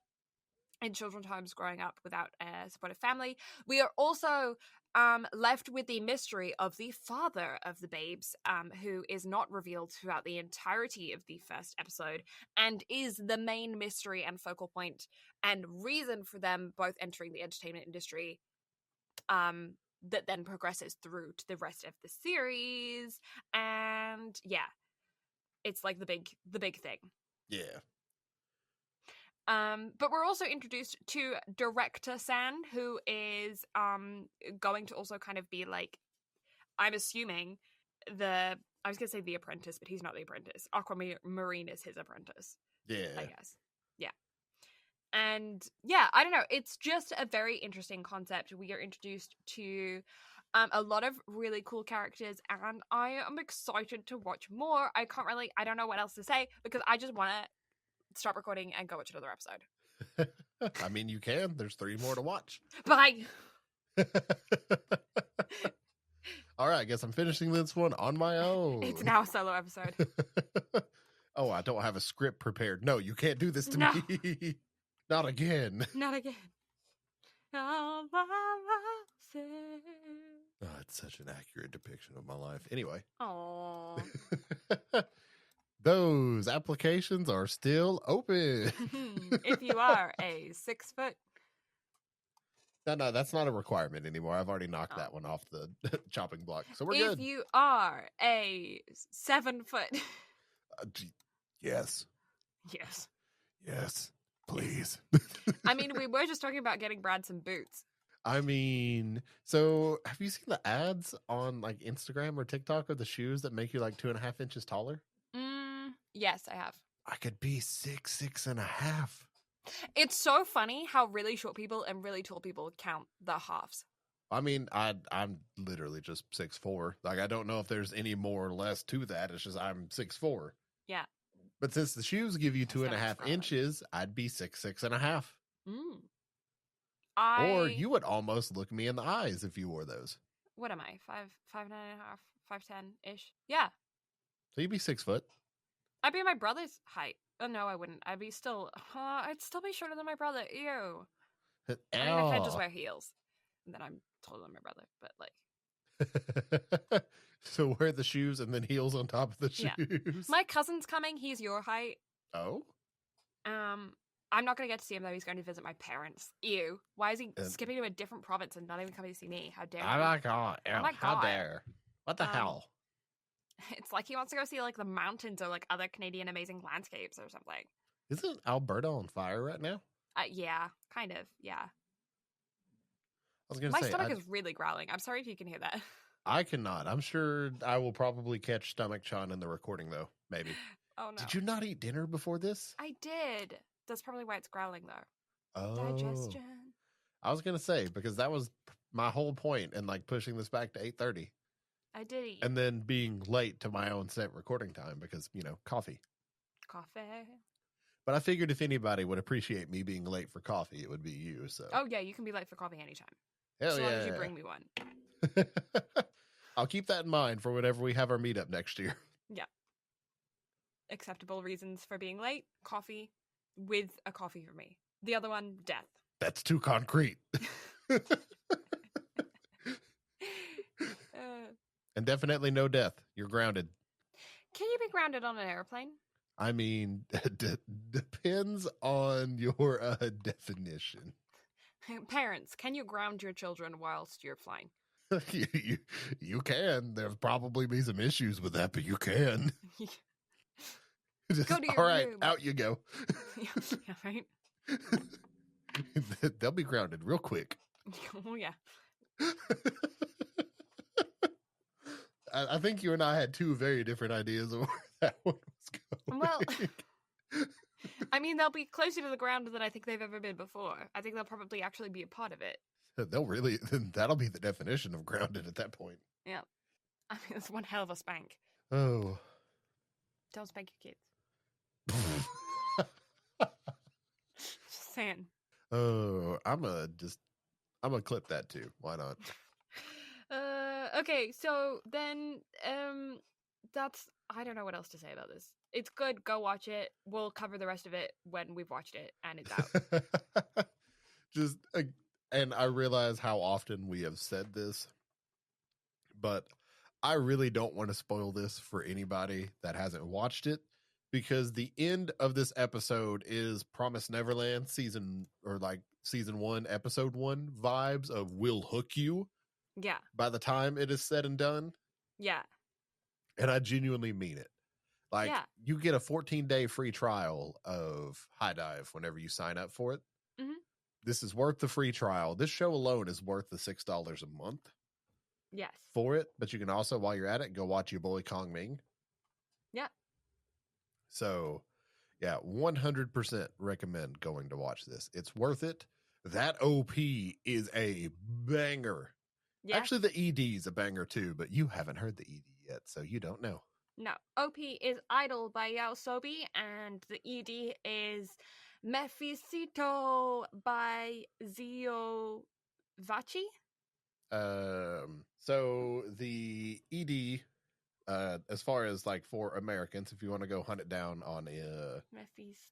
in children's homes, growing up without a supportive family. We are also left with the mystery of the father of the babes, who is not revealed throughout the entirety of the first episode, and is the main mystery and focal point and reason for them both entering the entertainment industry. That then progresses through to the rest of the series, and yeah, it's like the big thing. Yeah. But we're also introduced to Director San, who is going to also kind of be like, I'm assuming I was gonna say the apprentice, but he's not the apprentice. Aquamarine is his apprentice. Yeah, I guess. Yeah. And yeah, I don't know. It's just a very interesting concept. We are introduced to a lot of really cool characters, and I am excited to watch more. I don't know what else to say, because I just want to stop recording and go watch another episode. I mean, you can. There's 3 more to watch. Bye. All right, I guess I'm finishing this one on my own. It's now a solo episode. Oh, I don't have a script prepared. No, you can't do this to me. Not again. Not again. Oh, it's such an accurate depiction of my life. Anyway. Aww. Those applications are still open. If you are a 6 foot. No, that's not a requirement anymore. I've already knocked that one off the chopping block. So we're good. If you are a 7 foot. Yes. Yes. Yes, please. I mean, we were just talking about getting Brad some boots. I mean, so have you seen the ads on like Instagram or TikTok of the shoes that make you like 2.5 inches taller? Yes, I have. I could be 6'6.5". It's so funny how really short people and really tall people count the halves. I mean, I'm literally just 6'4". Like, I don't know if there's any more or less to that. It's just I'm 6'4". Yeah. But since the shoes give you My stomach's 2.5 growling. inches, I'd be 6'6.5". Or I you would almost look me in the eyes if you wore those. what am I? 5'9.5", 5'10" ish. Yeah. So you'd be 6 foot. I'd be my brother's height. Oh no, I wouldn't. I'd still be shorter than my brother. Ew. I mean, if I just wear heels, and then I'm taller than my brother. But like, So wear the shoes and then heels on top of the shoes. Yeah. My cousin's coming. He's your height. Oh. I'm not going to get to see him though. He's going to visit my parents. Ew. Why is he skipping to a different province and not even coming to see me? How dare Oh my god. Oh my How God. dare. What the hell? It's like he wants to go see like the mountains or like other Canadian amazing landscapes or something. Isn't Alberta on fire right now? Yeah, kind of. Yeah. I was going to My say. stomach is really growling. I'm sorry if you can hear that. I cannot. I'm sure I will probably catch stomach chon in the recording though. Maybe. Oh no. Did you not eat dinner before this? I did. That's probably why it's growling though. Oh. Digestion. I was going to say, because that was my whole point in like pushing this back to 8:30. I did eat. And then being late to my own set recording time because, coffee. Coffee. But I figured if anybody would appreciate me being late for coffee, it would be you. So. Oh yeah, you can be late for coffee anytime. Hell as yeah. long as you bring me one. I'll keep that in mind for whenever we have our meetup next year. Yeah. Acceptable reasons for being late: coffee with a coffee for me. The other one, death. That's too concrete. And definitely no death. You're grounded. Can you be grounded on an airplane? I mean, depends on your definition. Parents, can you ground your children whilst you're flying? You can. There'll probably be some issues with that, but you can. Just, Go to your all right, room. out you go. Yeah, right? They'll be grounded real quick. Oh, yeah. I think you and I had two very different ideas of where that one was going. Well, I mean, they'll be closer to the ground than I think they've ever been before. I think they'll probably actually be a part of it. That'll be the definition of grounded at that point. Yeah. I mean, it's one hell of a spank. Oh. Don't spank your kids. Just saying. Oh, I'm gonna clip that too. Why not? Okay, so then I don't know what else to say about this. It's good, go watch it. We'll cover the rest of it when we've watched it and it's out. And I realize how often we have said this, but I really don't want to spoil this for anybody that hasn't watched it, because the end of this episode is Promised Neverland season 1, episode 1 vibes of "We'll hook you." Yeah. By the time it is said and done. Yeah. And I genuinely mean it. Like, you get a 14-day free trial of High Dive whenever you sign up for it. Mm-hmm. This is worth the free trial. This show alone is worth the $6 a month. Yes. For it. But you can also, while you're at it, go watch your boy Kong Ming. Yeah. So, yeah, 100% recommend going to watch this. It's worth it. That OP is a banger. Yeah. Actually, the ED is a banger too, but you haven't heard the ED yet, so you don't know. No. OP is Idol by Yaosobi, and the ED is Mephisito by Zio Vachi. So the ED, as far as like for Americans, if you want to go hunt it down on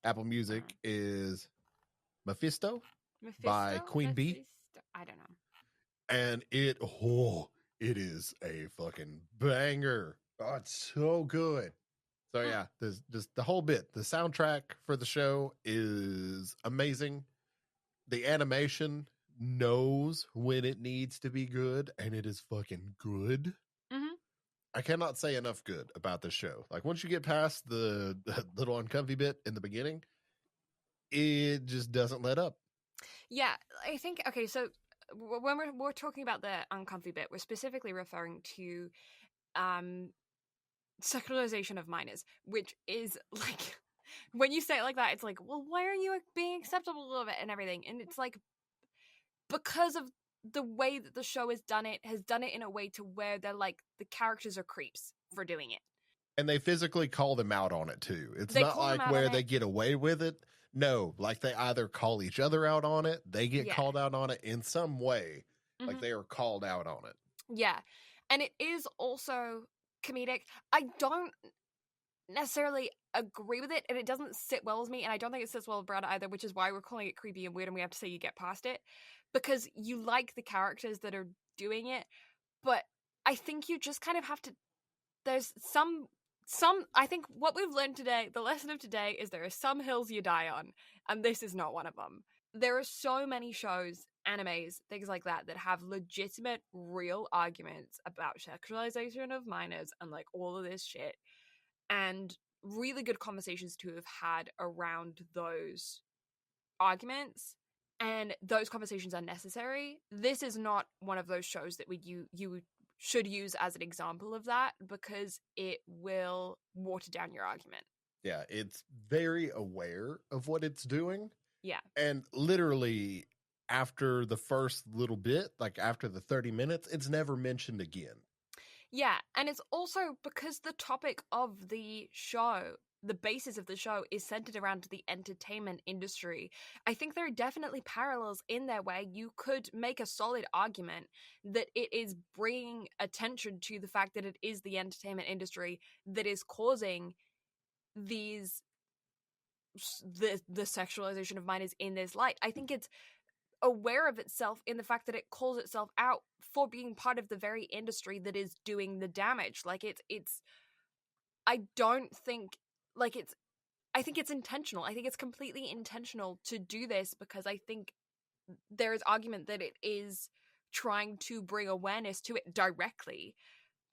Apple Music, is Mephisto by Queen Bee. I don't know. And it is a fucking banger. Oh, it's so good. So yeah, there's just the whole bit. The soundtrack for the show is amazing. The animation knows when it needs to be good, and it is fucking good. Mm-hmm. I cannot say enough good about this show. Like, once you get past the little uncomfy bit in the beginning, it just doesn't let up. Yeah, I think, okay, so when we're talking about the uncomfy bit, we're specifically referring to sexualization of minors, which is like, when you say it like that, it's like, well, why are you being acceptable of it and everything? And it's like, because of the way that the show has done it in a way to where they're like, the characters are creeps for doing it. And they physically call them out on it too. It's They not call them like out where on they it. get away with it. No, like they either call each other out on it, they get Yeah. called out on it in some way. Like Mhm. they are called out on it. Yeah. And it is also comedic. I don't necessarily agree with it, and it doesn't sit well with me, and I don't think it sits well with Brad either, which is why we're calling it creepy and weird, and we have to say you get past it, because you like the characters that are doing it, but I think you just kind of have to, there's some I think what we've learned today, the lesson of today, is there are some hills you die on, and this is not one of them. There are so many shows, animes, things like that have legitimate, real arguments about sexualization of minors and like all of this shit, and really good conversations to have had around those arguments, and those conversations are necessary. This is not one of those shows that you should use as an example of that, because it will water down your argument. Yeah, it's very aware of what it's doing. Yeah. And literally after the first little bit, like after the 30 minutes, it's never mentioned again. Yeah, and it's also because the topic of the show, the basis of the show, is centered around the entertainment industry. I think there are definitely parallels in there where you could make a solid argument that it is bringing attention to the fact that it is the entertainment industry that is causing the sexualization of minors in this light. I think it's aware of itself in the fact that it calls itself out for being part of the very industry that is doing the damage. Like it's I don't think like it's I think it's intentional. I think it's completely intentional to do this, because I think there is argument that it is trying to bring awareness to it directly,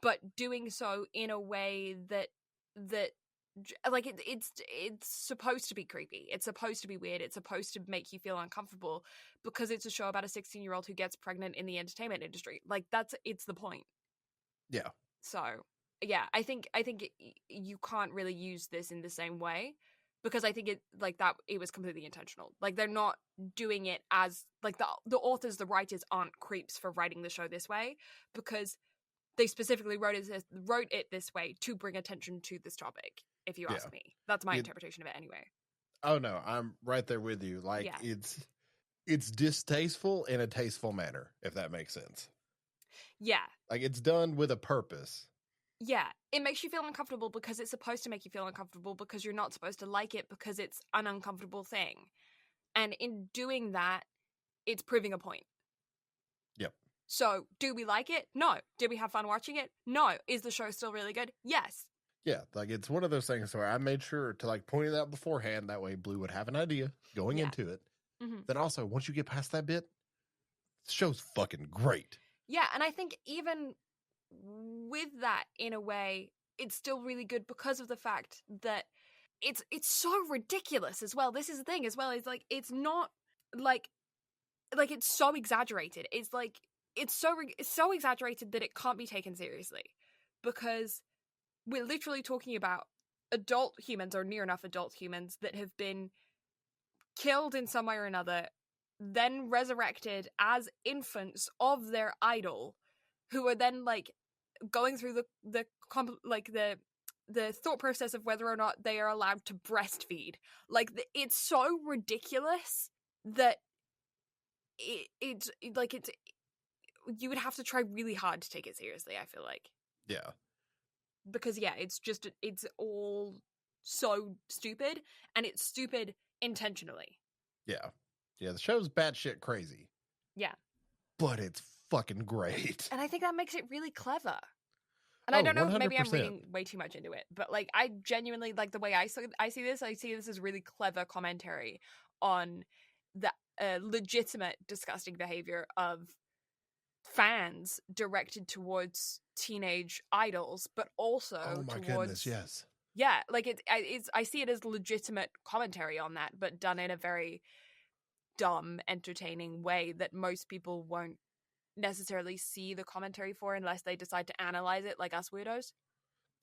but doing so in a way that like it's supposed to be creepy, it's supposed to be weird, it's supposed to make you feel uncomfortable, because it's a show about a 16-year-old who gets pregnant in the entertainment industry. Like it's the point. Yeah. So yeah, I think you can't really use this in the same way, because I think it was completely intentional. Like, they're not doing it as like the authors, the writers aren't creeps for writing the show this way, because they specifically wrote it this way to bring attention to this topic. If you ask me, that's my interpretation of it anyway. Oh no, I'm right there with you. Like, it's distasteful in a tasteful manner, if that makes sense. Yeah. Like, it's done with a purpose. Yeah, it makes you feel uncomfortable because it's supposed to make you feel uncomfortable, because you're not supposed to like it, because it's an uncomfortable thing. And in doing that, it's proving a point. Yep. So, do we like it? No. Did we have fun watching it? No. Is the show still really good? Yes. Yeah, like, it's one of those things where I made sure to, like, point it out beforehand. That way Blue would have an idea going into it. Mm-hmm. Then also, once you get past that bit, the show's fucking great. Yeah, and I think even with that, in a way, it's still really good because of the fact that it's so ridiculous as well. This is the thing as well. It's like, it's not like it's so exaggerated. It's like, it's so exaggerated that it can't be taken seriously, because we're literally talking about adult humans, or near enough adult humans, that have been killed in some way or another, then resurrected as infants of their idol, who are then like going through the thought process of whether or not they are allowed to breastfeed. Like, it's so ridiculous that it's you would have to try really hard to take it seriously, I feel like. Yeah. Because it's all so stupid, and it's stupid intentionally. Yeah. Yeah, the show's batshit crazy. Yeah. But it's fucking great. And I think that makes it really clever. And I don't know, 100%. Maybe I'm reading way too much into it, but like, I genuinely, like, the way I see this as really clever commentary on the legitimate disgusting behavior of fans directed towards teenage idols, but also goodness, yes, Yeah, like it's I see it as legitimate commentary on that, but done in a very dumb, entertaining way that most people won't necessarily see the commentary for unless they decide to analyze it like us weirdos.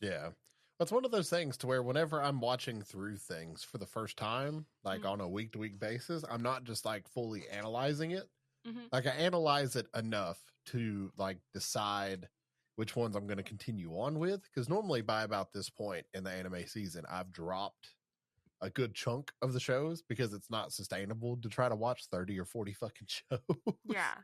Yeah. It's one of those things to where whenever I'm watching through things for the first time, like on a week to week basis, I'm not just like fully analyzing it. Mm-hmm. Like I analyze it enough to like decide which ones I'm going to continue on with. Because normally by about this point in the anime season, I've dropped a good chunk of the shows because it's not sustainable to try to watch 30 or 40 fucking shows. Yeah.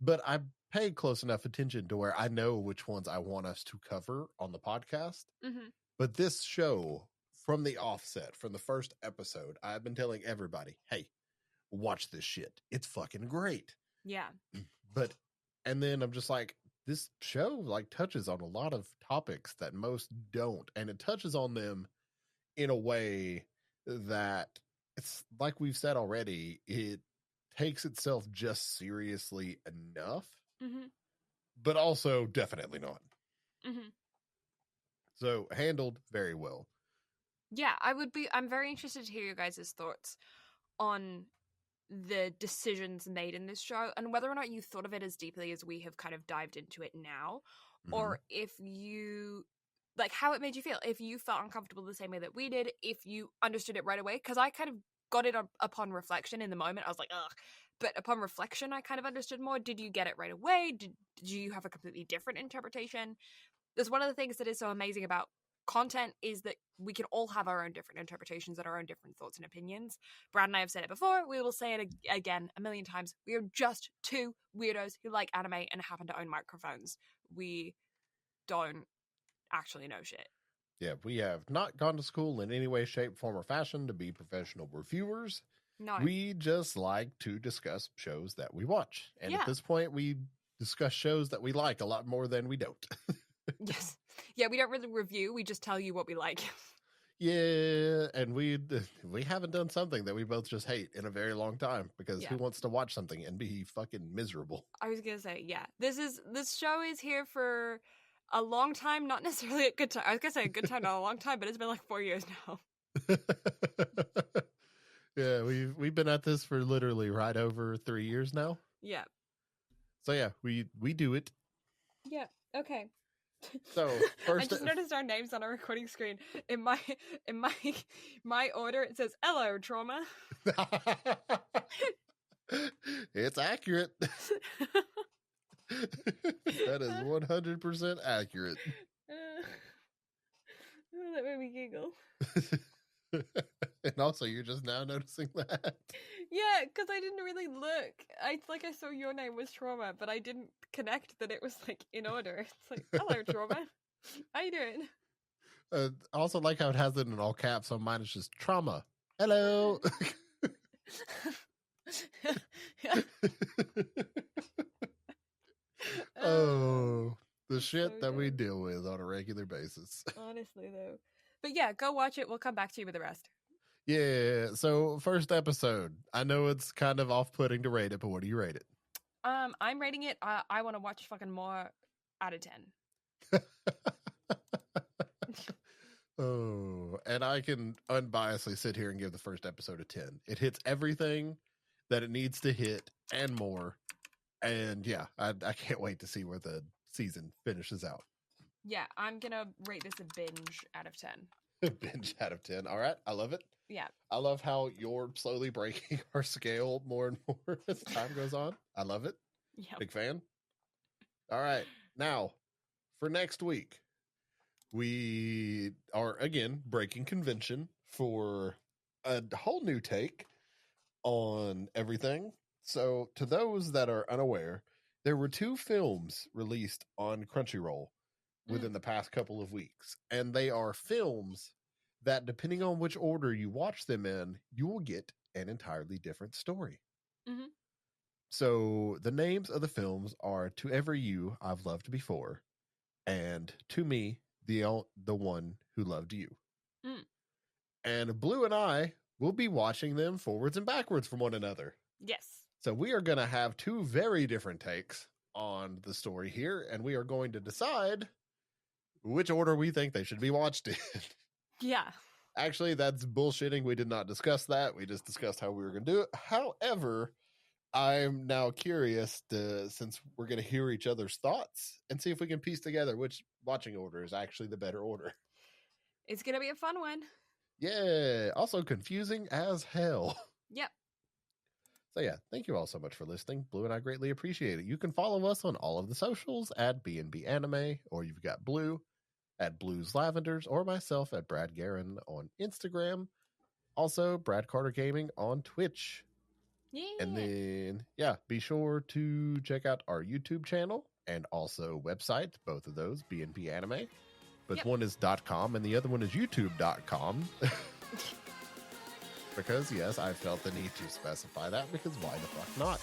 But I pay close enough attention to where I know which ones I want us to cover on the podcast. Mm-hmm. But this show, from the offset, from the first episode, I've been telling everybody, hey, watch this shit. It's fucking great. Yeah. And then I'm just like, this show like touches on a lot of topics that most don't. And it touches on them in a way that it's like we've said already, it takes itself just seriously enough, but also definitely not. Mm-hmm. So handled very well. Yeah, I'm very interested to hear your guys' thoughts on the decisions made in this show and whether or not you thought of it as deeply as we have kind of dived into it now, or if you like how it made you feel, if you felt uncomfortable the same way that we did, if you understood it right away, because I kind of got it upon reflection. In the moment I was like, ugh, but upon reflection I kind of understood more. Did you get it right away? Did you have a completely different interpretation? That's one of the things that is so amazing about content, is that we can all have our own different interpretations and our own different thoughts and opinions. Brad and I have said it before, we will say it again a million times. We are just two weirdos who like anime and happen to own microphones. We don't actually know shit. Yeah, we have not gone to school in any way, shape, form, or fashion to be professional reviewers. No. We just like to discuss shows that we watch. And Yeah. at this point, we discuss shows that we like a lot more than we don't. Yes. Yeah, we don't really review, we just tell you what we like. Yeah, and we haven't done something that we both just hate in a very long time, because who wants to watch something and be fucking miserable? I was gonna say, yeah, this show is here for a long time, not necessarily a good time. I was gonna say a good time, not a long time, but it's been like 4 years now. Yeah, we've been at this for literally right over 3 years now. Yeah. So yeah, we do it. Yeah. Okay. So first, I just noticed our names on our recording screen. In my order, it says "Hello, Trauma." It's accurate. That is 100% accurate. That made me giggle. And also, you're just now noticing that. Yeah, because I didn't really look. I saw your name was Trauma, but I didn't connect that it was like in order. It's like, hello, Trauma. How you doing? I also like how it has it in all caps. So mine is just trauma. Hello. Oh, the shit that we deal with on a regular basis. Honestly, though. But yeah, go watch it. We'll come back to you with the rest. Yeah. So first episode. I know it's kind of off-putting to rate it, but what do you rate it? I'm rating it. I want to watch fucking more out of 10. Oh, and I can unbiasedly sit here and give the first episode a 10. It hits everything that it needs to hit and more. And yeah, I can't wait to see where the season finishes out. Yeah, I'm gonna rate this a binge out of 10. Binge out of 10. All right, I love it. Yeah. I love how you're slowly breaking our scale more and more as time goes on. I love it. Yeah. Big fan. All right, now for next week, we are again breaking convention for a whole new take on everything. So to those that are unaware, there were 2 films released on Crunchyroll within the past couple of weeks. And they are films that, depending on which order you watch them in, you will get an entirely different story. Mm-hmm. So the names of the films are To Ever You, I've Loved Before, and To Me, the One Who Loved You. Mm. And Blue and I will be watching them forwards and backwards from one another. Yes. So we are going to have 2 very different takes on the story here, and we are going to decide which order we think they should be watched in. Yeah. Actually, that's bullshitting. We did not discuss that. We just discussed how we were going to do it. However, I'm now curious since we're going to hear each other's thoughts and see if we can piece together which watching order is actually the better order. It's going to be a fun one. Yeah. Also confusing as hell. Yep. So yeah, thank you all so much for listening. Blue and I greatly appreciate it. You can follow us on all of the socials at BnB Anime, or you've got Blue at BlueLavanders, or myself at Brad Guerin on Instagram. Also, BradCarterGaming on Twitch. Yeah. And then, yeah, be sure to check out our YouTube channel and also website, both of those, BnB Anime. But one is .com and the other one is youtube.com. Because, yes, I felt the need to specify that, because why the fuck not?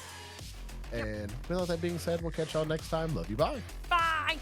And with all that being said, we'll catch y'all next time. Love you. Bye. Bye.